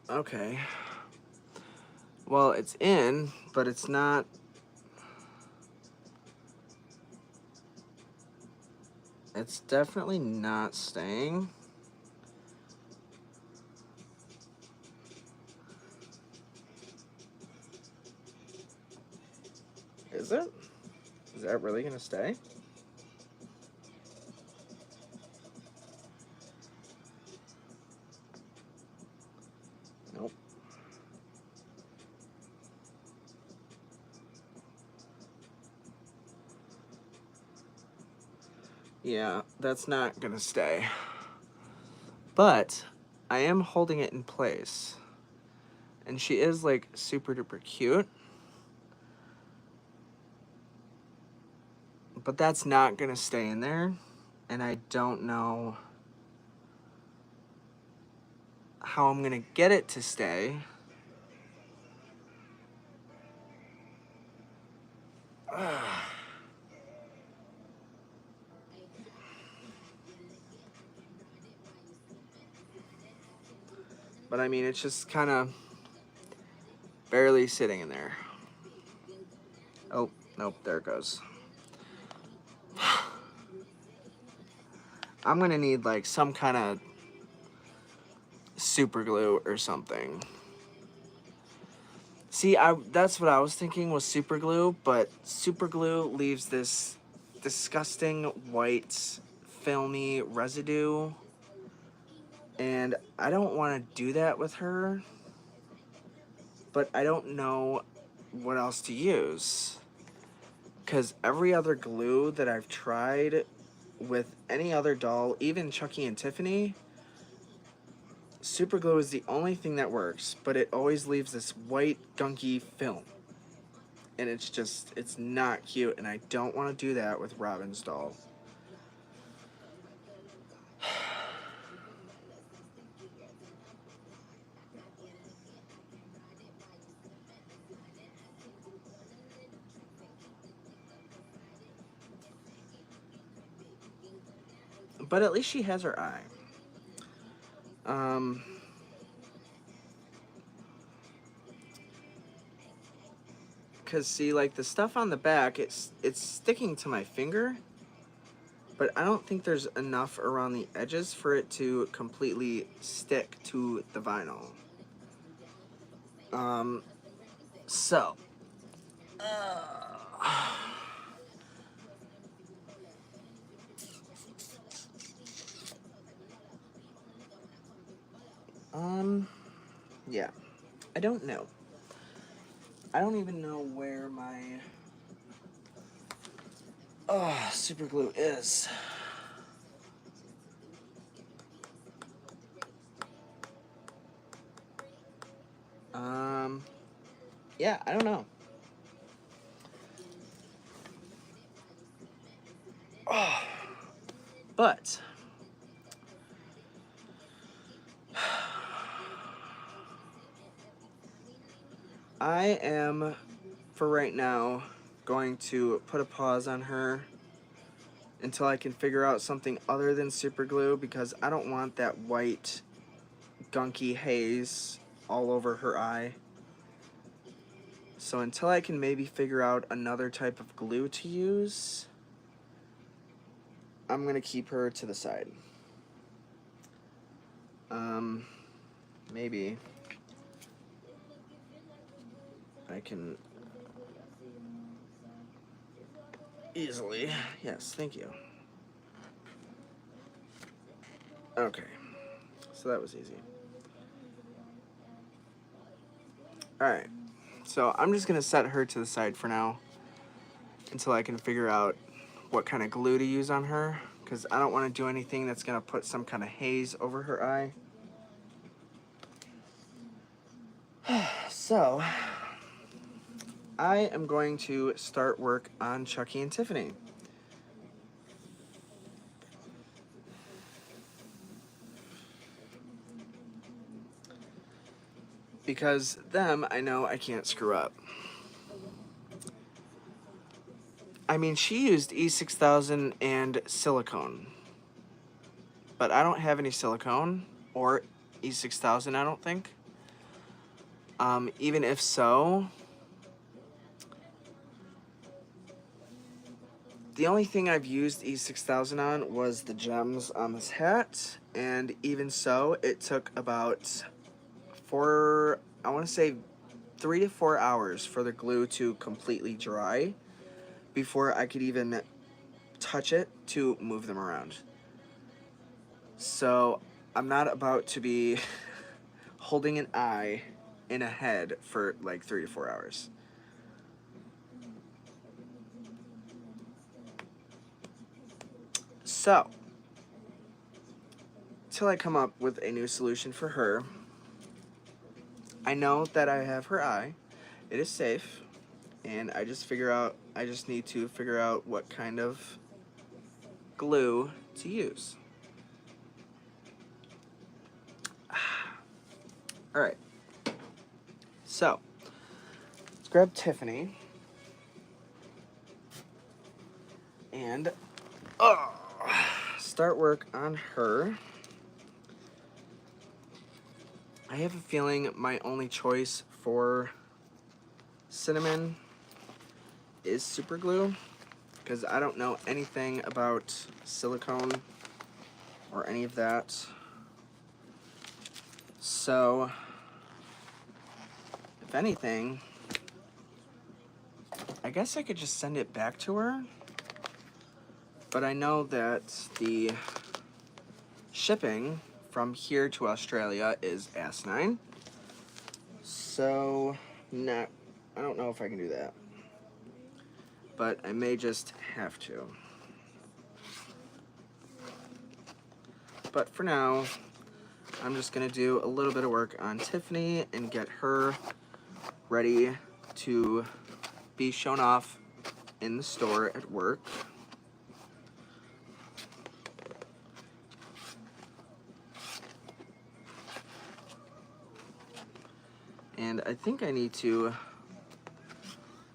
Okay. Well, it's in, but it's not. It's definitely not staying. Is it? Is that really gonna stay? Nope. Yeah, that's not gonna stay. But I am holding it in place. And she is like super duper cute. But that's not gonna stay in there. And I don't know how I'm gonna get it to stay. But I mean, it's just kind of barely sitting in there. Oh, nope, there it goes. I'm gonna need like some kind of super glue or something. See, that's what I was thinking was super glue, but super glue leaves this disgusting white filmy residue, and I don't want to do that with her, but I don't know what else to use, because every other glue that I've tried with any other doll, even Chucky and Tiffany, super glue is the only thing that works, but it always leaves this white gunky film, and it's not cute, and I don't want to do that with Robin's doll. But at least she has her eye. Cause see, like the stuff on the back, it's sticking to my finger, but I don't think there's enough around the edges for it to completely stick to the vinyl. So, yeah, I don't know. I don't even know where my super glue is. Yeah, I don't know. But I am, for right now, going to put a pause on her until I can figure out something other than super glue, because I don't want that white gunky haze all over her eye. So until I can maybe figure out another type of glue to use, I'm gonna keep her to the side. Maybe I can easily, yes, thank you. Okay, so that was easy. Alright, so I'm just gonna set her to the side for now until I can figure out what kind of glue to use on her, because I don't want to do anything that's gonna put some kind of haze over her eye. So, I am going to start work on Chucky and Tiffany. Because them, I know I can't screw up. I mean, she used E6000 and silicone. But I don't have any silicone or E6000, I don't think. Even if so, the only thing I've used E6000 on was the gems on this hat, and even so, it took about I want to say 3 to 4 hours for the glue to completely dry before I could even touch it to move them around. So I'm not about to be holding an eye in a head for like 3 to 4 hours. So, till I come up with a new solution for her, I know that I have her eye. It is safe, and I just need to figure out what kind of glue to use. All right. So, let's grab Tiffany and start work on her. I have a feeling my only choice for cinnamon is super glue, because I don't know anything about silicone or any of that. So, if anything, I guess I could just send it back to her. But I know that the shipping from here to Australia is asinine. So, I don't know if I can do that. But I may just have to. But for now, I'm just gonna do a little bit of work on Tiffany and get her ready to be shown off in the store at work. And I think I need to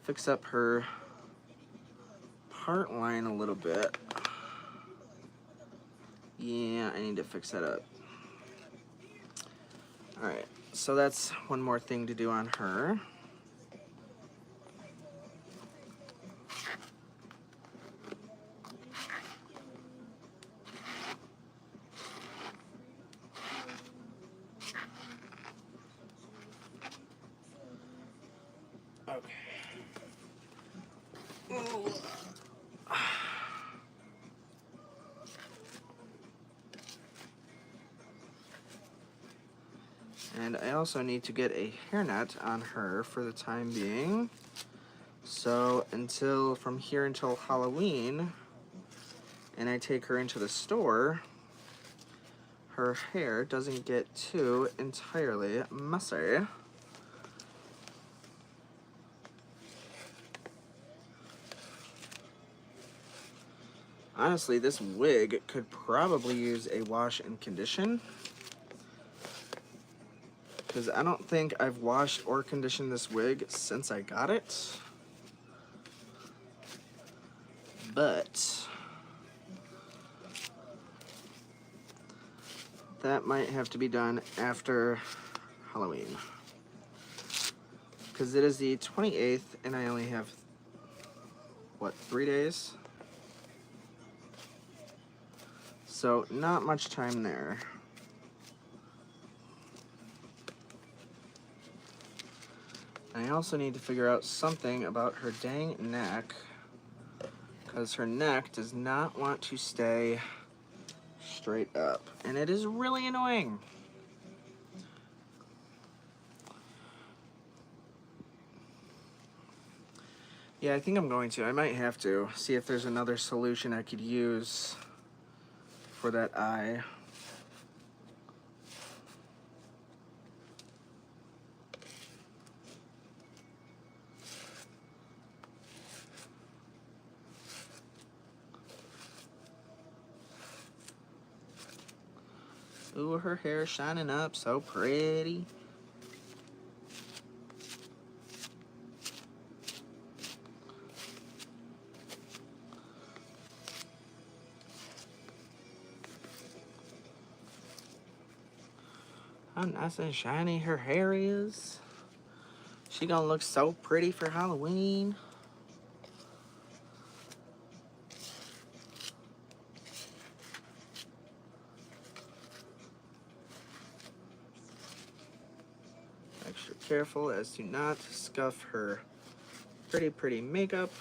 fix up her part line a little bit. Yeah, I need to fix that up. Alright, so that's one more thing to do on her. Okay. Ooh. And I also need to get a hairnet on her for the time being. So from here until Halloween, and I take her into the store, her hair doesn't get too entirely messy. Honestly, this wig could probably use a wash and condition, because I don't think I've washed or conditioned this wig since I got it. But that might have to be done after Halloween, because it is the 28th and I only have, what, 3 days? So not much time there. I also need to figure out something about her dang neck, because her neck does not want to stay straight up, and it is really annoying. Yeah, I think I'm going to. I might have to see if there's another solution I could use for that eye. Ooh, her hair shining up so pretty. How nice and shiny her hair is. She gonna look so pretty for Halloween. Extra careful as to not scuff her pretty makeup.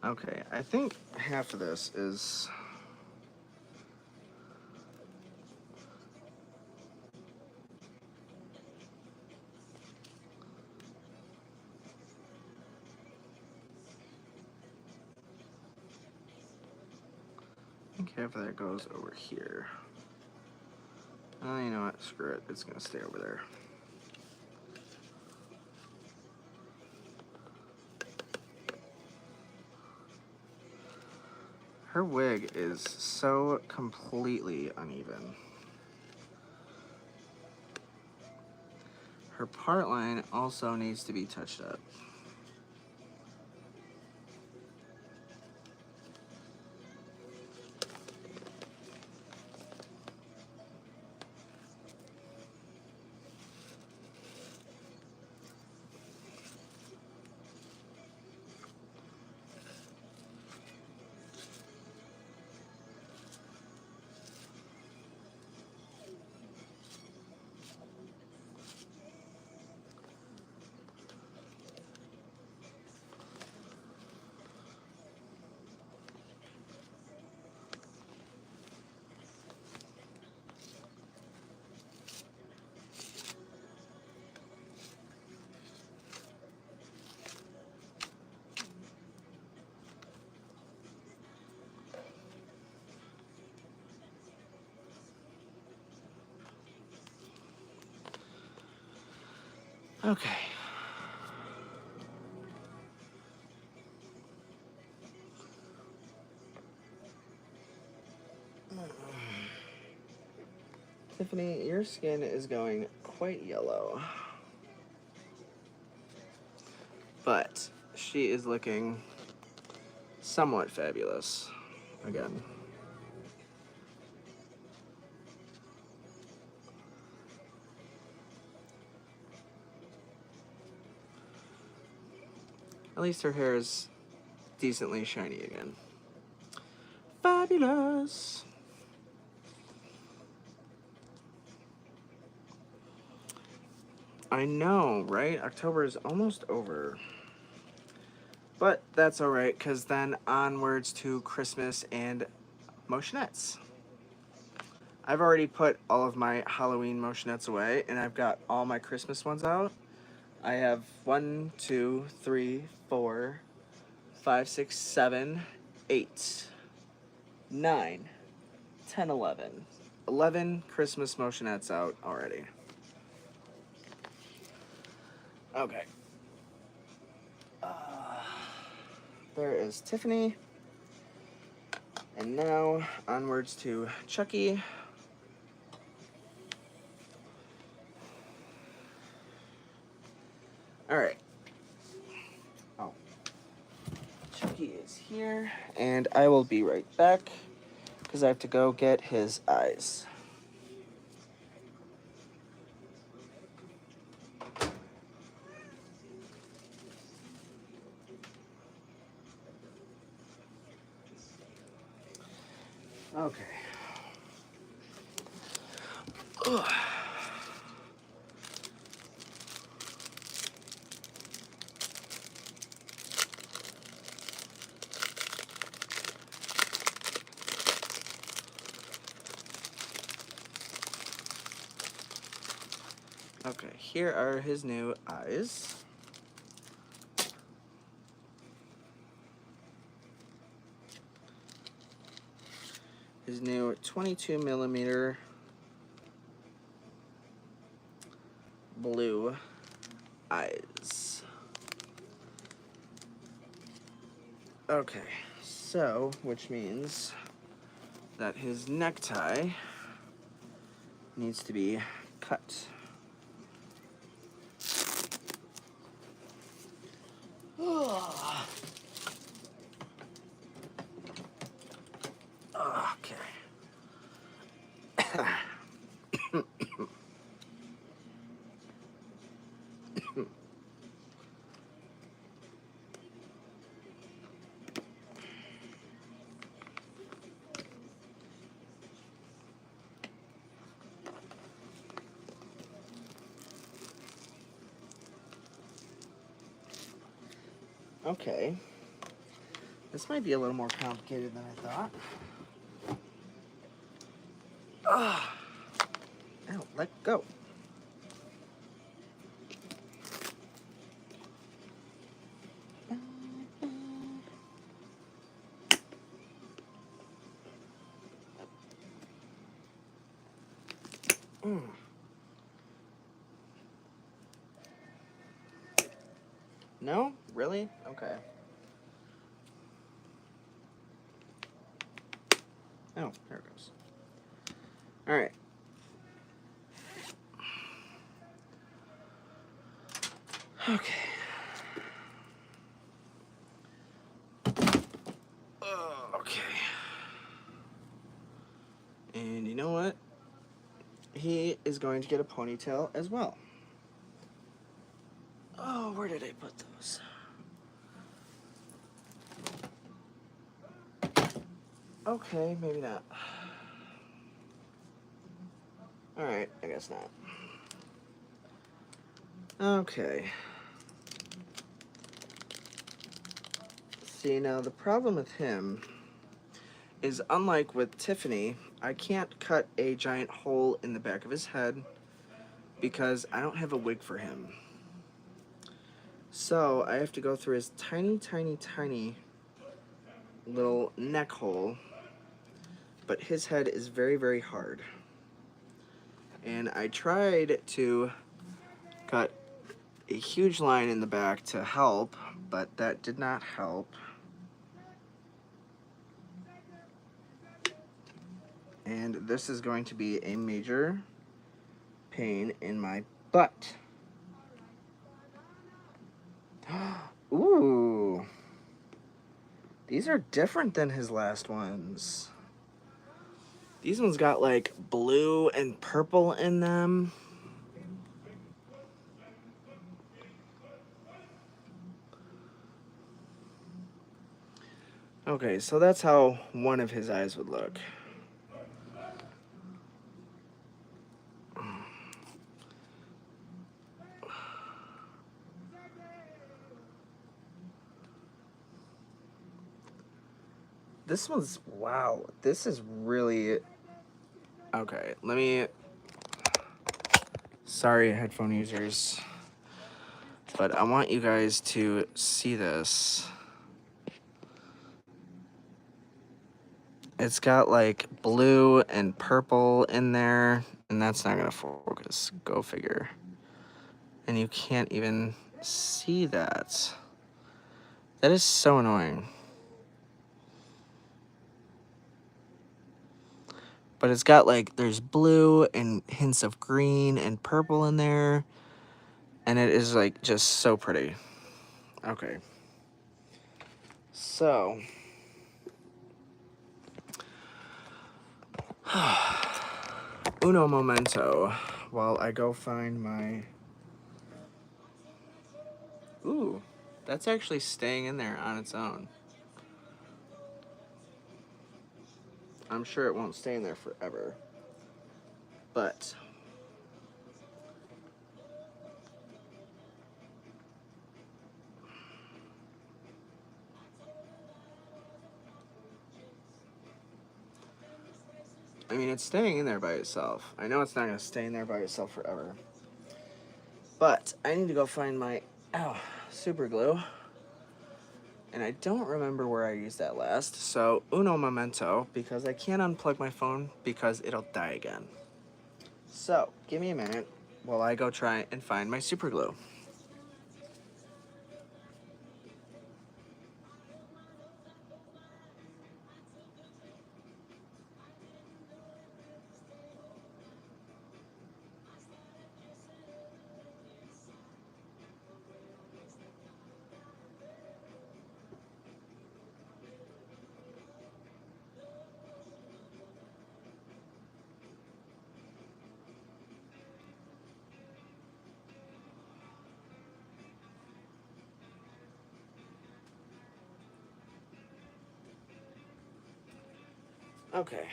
Okay, I think half of this is... I think half of that goes over here. Oh, you know what? Screw it. It's gonna stay over there. Her wig is so completely uneven. Her part line also needs to be touched up. Okay. Tiffany, your skin is going quite yellow. But she is looking somewhat fabulous again. At least her hair is decently shiny again. Fabulous! I know, right? October is almost over. But that's alright, because then onwards to Christmas and motionettes. I've already put all of my Halloween motionettes away, and I've got all my Christmas ones out. I have 1, 2, 3, 4, 5, 6, 7, 8, 9, 10, 11. 11 Christmas motionettes out already. Okay. There is Tiffany. And now, onwards to Chucky. Alright. Oh. Chucky is here. And I will be right back, because I have to go get his eyes. Okay. Ugh. Okay, here are his new eyes. His new 22 millimeter blue eyes. Okay, so, which means that his necktie needs to be cut. Okay. Okay. This might be a little more complicated than I thought. Ow, let go. No? Really? Okay. Oh, there it goes. All right. Okay. Okay. And you know what? He is going to get a ponytail as well. Oh, where did I put those? Okay, maybe not. Alright, I guess not. Okay. See, now the problem with him is, unlike with Tiffany, I can't cut a giant hole in the back of his head because I don't have a wig for him. So I have to go through his tiny, tiny, tiny little neck hole, but his head is very, very hard. And I tried to cut a huge line in the back to help, but that did not help. And this is going to be a major pain in my butt. Ooh. These are different than his last ones. These ones got like blue and purple in them. Okay, so that's how one of his eyes would look. This one's, wow, this is really, okay, let me, sorry headphone users, but I want you guys to see this. It's got like blue and purple in there, and that's not gonna focus, go figure. And you can't even see that. That is so annoying. But it's got like, there's blue and hints of green and purple in there. And it is like just so pretty. Okay. So. Uno momento while I go find my. Ooh, that's actually staying in there on its own. I'm sure it won't stay in there forever. But I mean, it's staying in there by itself. I know it's not going to stay in there by itself forever. But I need to go find my super glue. And I don't remember where I used that last. So, uno momento, because I can't unplug my phone because it'll die again. So, give me a minute while I go try and find my super glue. Okay.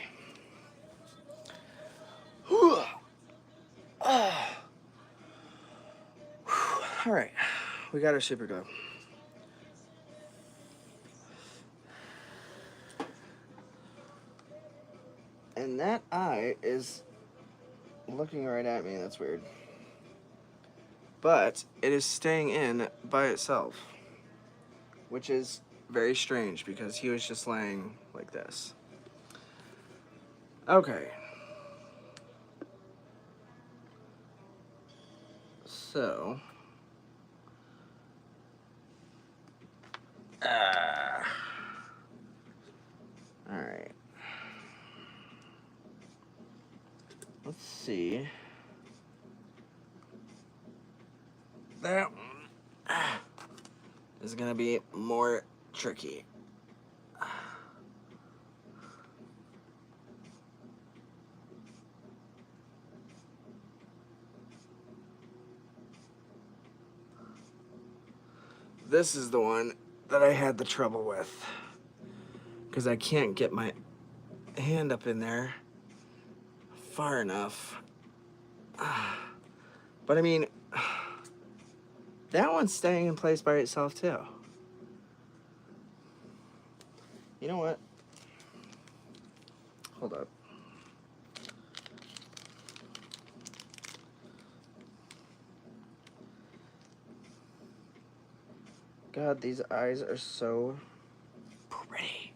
All right, we got our super glue. And that eye is looking right at me. That's weird. But it is staying in by itself, which is very strange because he was just laying like this. Okay. So, all right. Let's see. That one is gonna be more tricky. This is the one that I had the trouble with because I can't get my hand up in there far enough. But I mean, that one's staying in place by itself too. You know what? Hold up. God, these eyes are so pretty.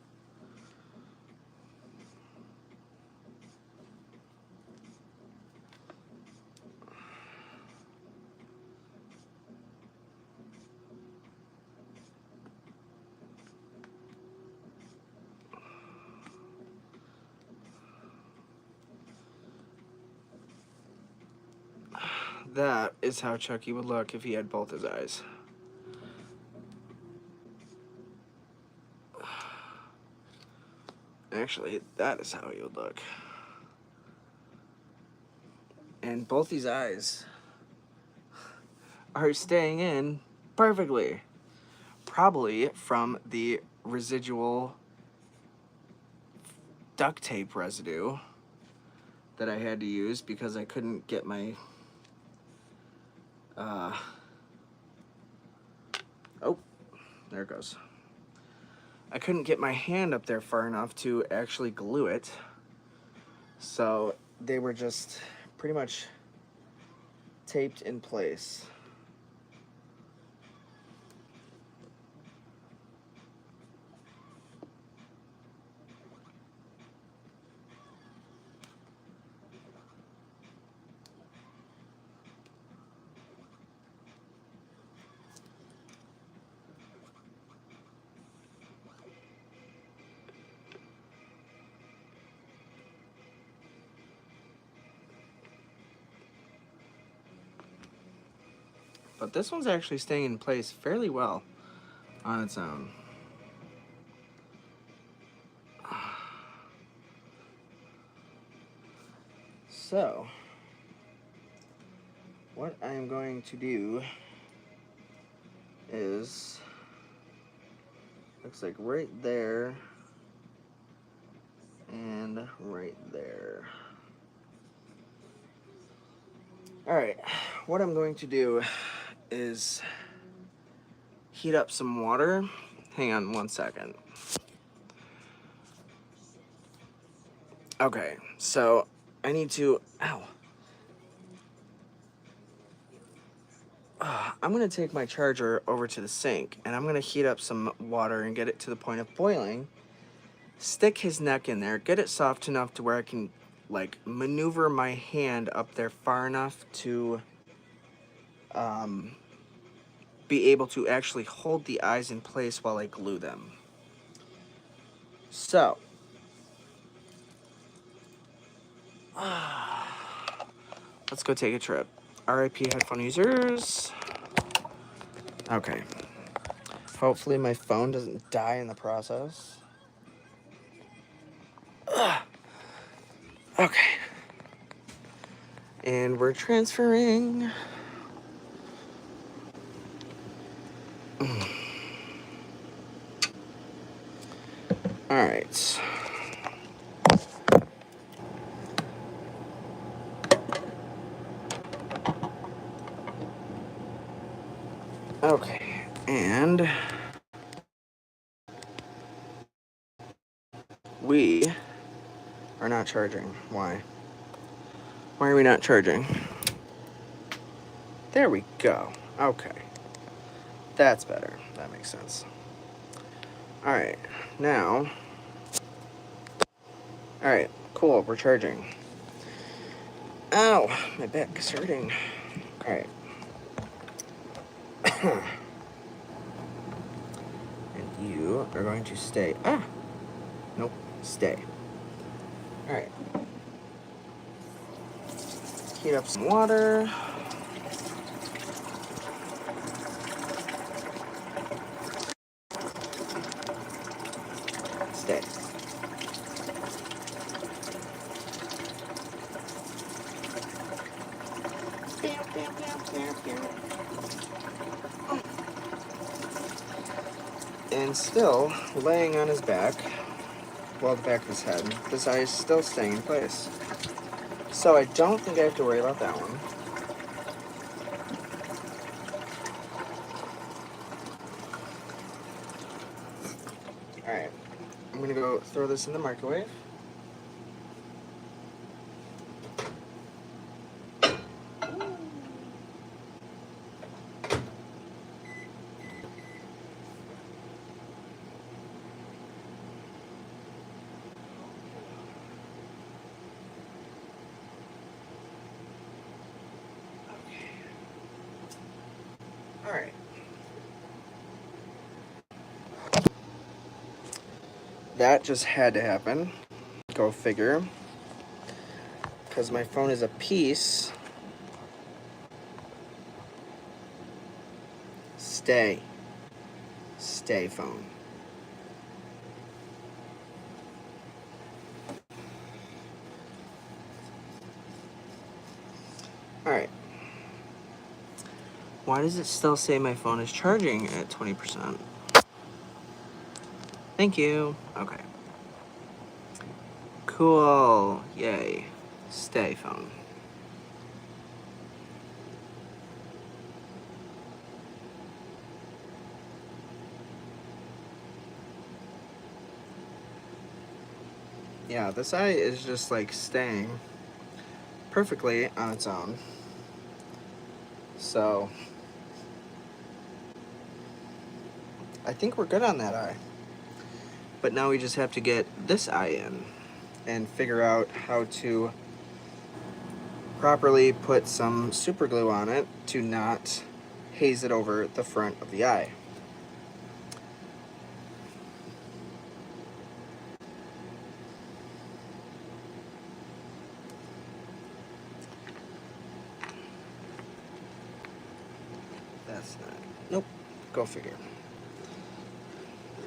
That is how Chucky would look if he had both his eyes. Actually, that is how he would look. And both these eyes are staying in perfectly. Probably from the residual duct tape residue that I had to use because I couldn't get my oh, there it goes. I couldn't get my hand up there far enough to actually glue it. So they were just pretty much taped in place. But this one's actually staying in place fairly well on its own. So, what I am going to do is, looks like right there and right there. All right, what I'm going to do is heat up some water. Hang on one second. Okay, so I need to, I'm gonna take my charger over to the sink and I'm gonna heat up some water and get it to the point of boiling. Stick his neck in there, get it soft enough to where I can like maneuver my hand up there far enough to be able to actually hold the eyes in place while I glue them. So, let's go take a trip. RIP headphone users. Okay. Hopefully my phone doesn't die in the process. Okay. And we're transferring. All right. Okay. And we are not charging. Why? Why are we not charging? There we go. Okay. That's better. That makes sense. All right. Now. All right. Cool. We're charging. Ow. My back is hurting. All right. trying to stay. Ah! Nope. Stay. Alright. Heat up some water. Stay. And still laying on his back, well, the back of his head, this eye is still staying in place. So I don't think I have to worry about that one. Alright, I'm gonna go throw this in the microwave. Alright. That just had to happen. Go figure. Because my phone is a piece. Stay. Stay, phone. Alright. Why does it still say my phone is charging at 20%? Thank you. Okay. Cool. Yay. Stay, phone. Yeah, this eye is just like staying perfectly on its own. So I think we're good on that eye. But now we just have to get this eye in and figure out how to properly put some super glue on it to not haze it over the front of the eye. That's not, nope, go figure.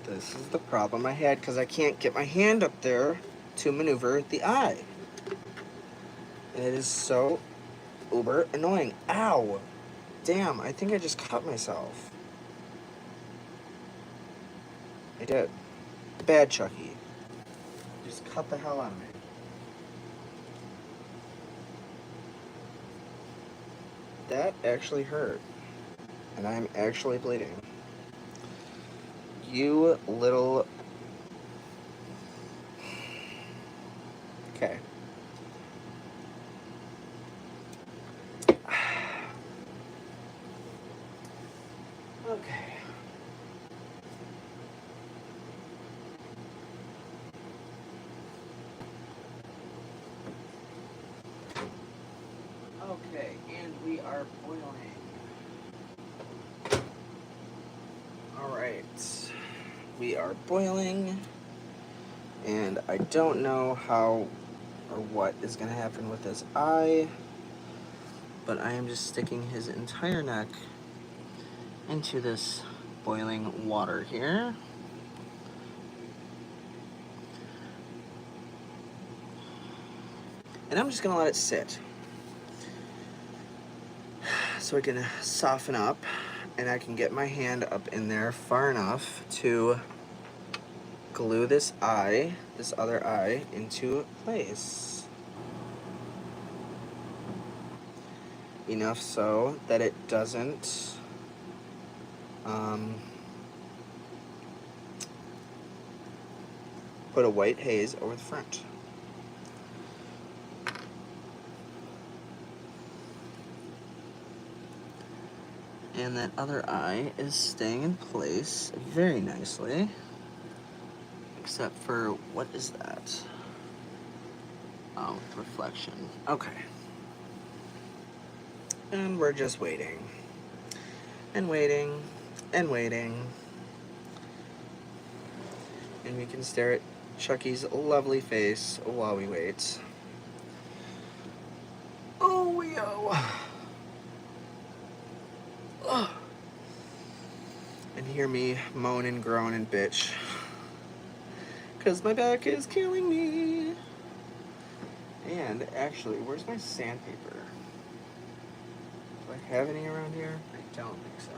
This is the problem I had because I can't get my hand up there to maneuver the eye. And it is so uber annoying. Ow! Damn, I think I just cut myself. I did. Bad Chucky. Just cut the hell out of me. That actually hurt. And I'm actually bleeding. You little... Okay. Okay. Okay, and we are boiling. Alright. We are boiling. And I don't know how or what is going to happen with this eye. But I am just sticking his entire neck into this boiling water here. And I'm just going to let it sit. So I can soften up and I can get my hand up in there far enough to glue this eye, this other eye, into place. Enough so that it doesn't put a white haze over the front. And that other eye is staying in place very nicely. Except for, what is that? Oh, reflection. Okay. And we're just waiting. And waiting. And waiting. and we can stare at Chucky's lovely face while we wait. Oh, yo. Ugh. And hear me moan and groan and bitch. Because my back is killing me. And actually, where's my sandpaper? Do I have any around here? I don't think so.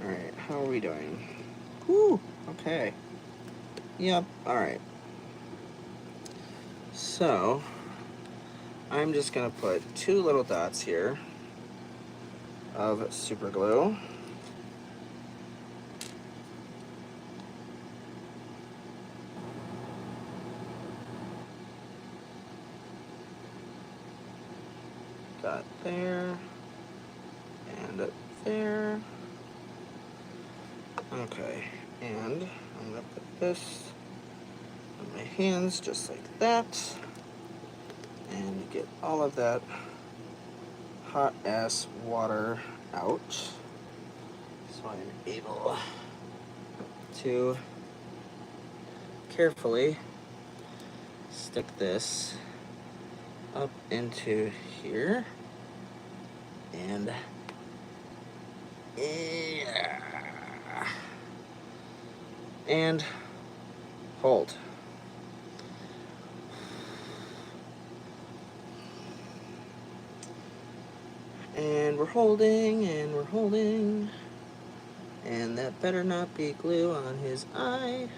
Alright, how are we doing? Whew, okay. Yep, alright. So, I'm just going to put 2 little dots here of super glue. Dot there, and there. Okay, and I'm going to put this on my hands just like that, and get all of that hot ass water out, so I'm able to carefully stick this up into here, and hold. And we're holding, and we're holding, and that better not be glue on his eye.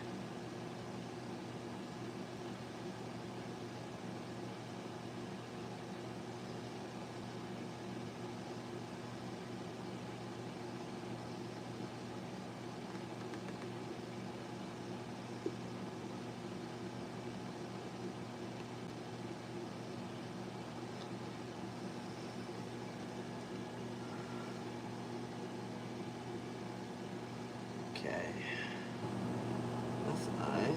Okay. Left eye.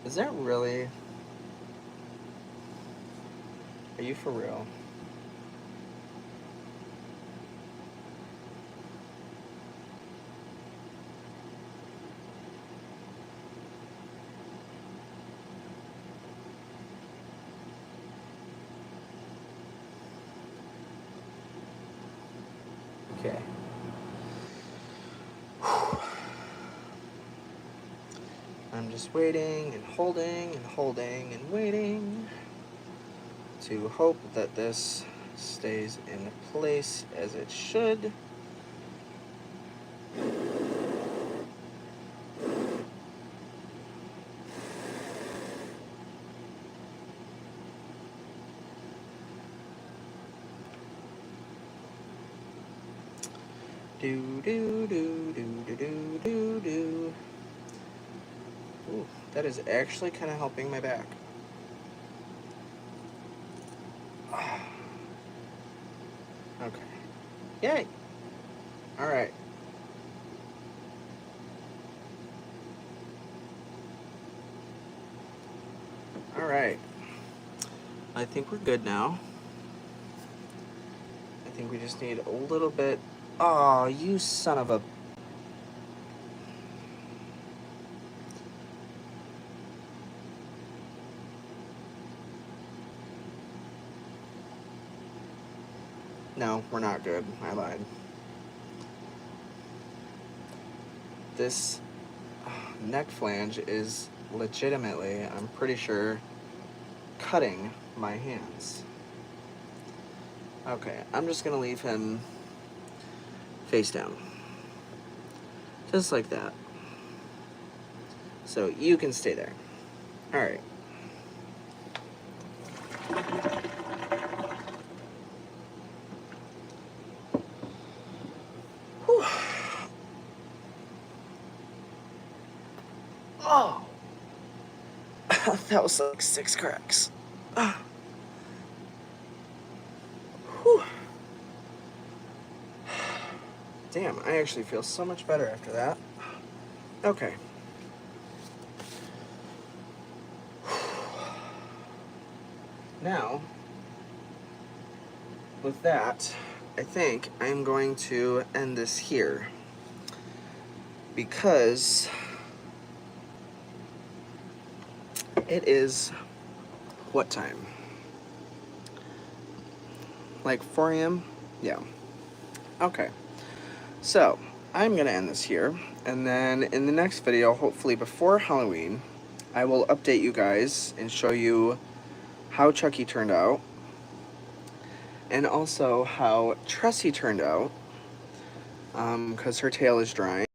Is that really? Are you for real? Okay. I'm just waiting and holding and holding and waiting to hope that this stays in place as it should. Do do do do do do do do. Ooh, that is actually kind of helping my back. Okay. Yay! Alright. Alright. I think we're good now. I think we just need a little bit. Oh, you son of a. No, we're not good. I lied. This neck flange is legitimately, I'm pretty sure, cutting my hands. Okay, I'm just gonna leave him face down. Just like that. So you can stay there. Alright. Oh! That was like 6 cracks. Whew. Damn, I actually feel so much better after that. Okay. Now, with that, I think I'm going to end this here because it is what time? Like 4 a.m.? Yeah. Okay. So, I'm going to end this here. And then in the next video, hopefully before Halloween, I will update you guys and show you how Chucky turned out. And also how Tressie turned out. Because her tail is drying.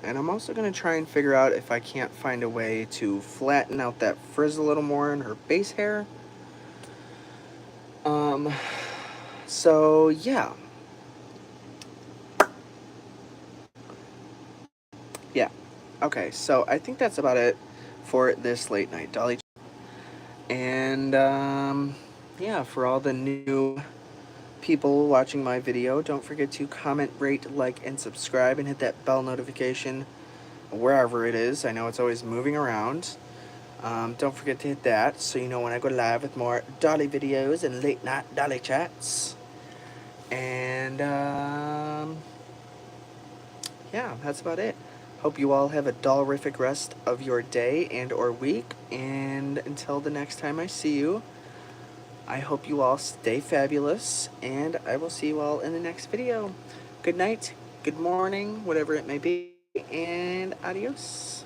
And I'm also going to try and figure out if I can't find a way to flatten out that frizz a little more in her base hair. So yeah. Yeah. Okay, so I think that's about it for this late night Dolly. And yeah, for all the new people watching my video, don't forget to comment, rate, like, and subscribe, and hit that bell notification wherever it is. I know it's always moving around. Don't forget to hit that so you know when I go live with more Dolly videos and late night Dolly chats. And yeah, that's about it. Hope you all have a dollrific rest of your day and or week. And until the next time I see you, I hope you all stay fabulous. And I will see you all in the next video. Good night, good morning, whatever it may be. And adios.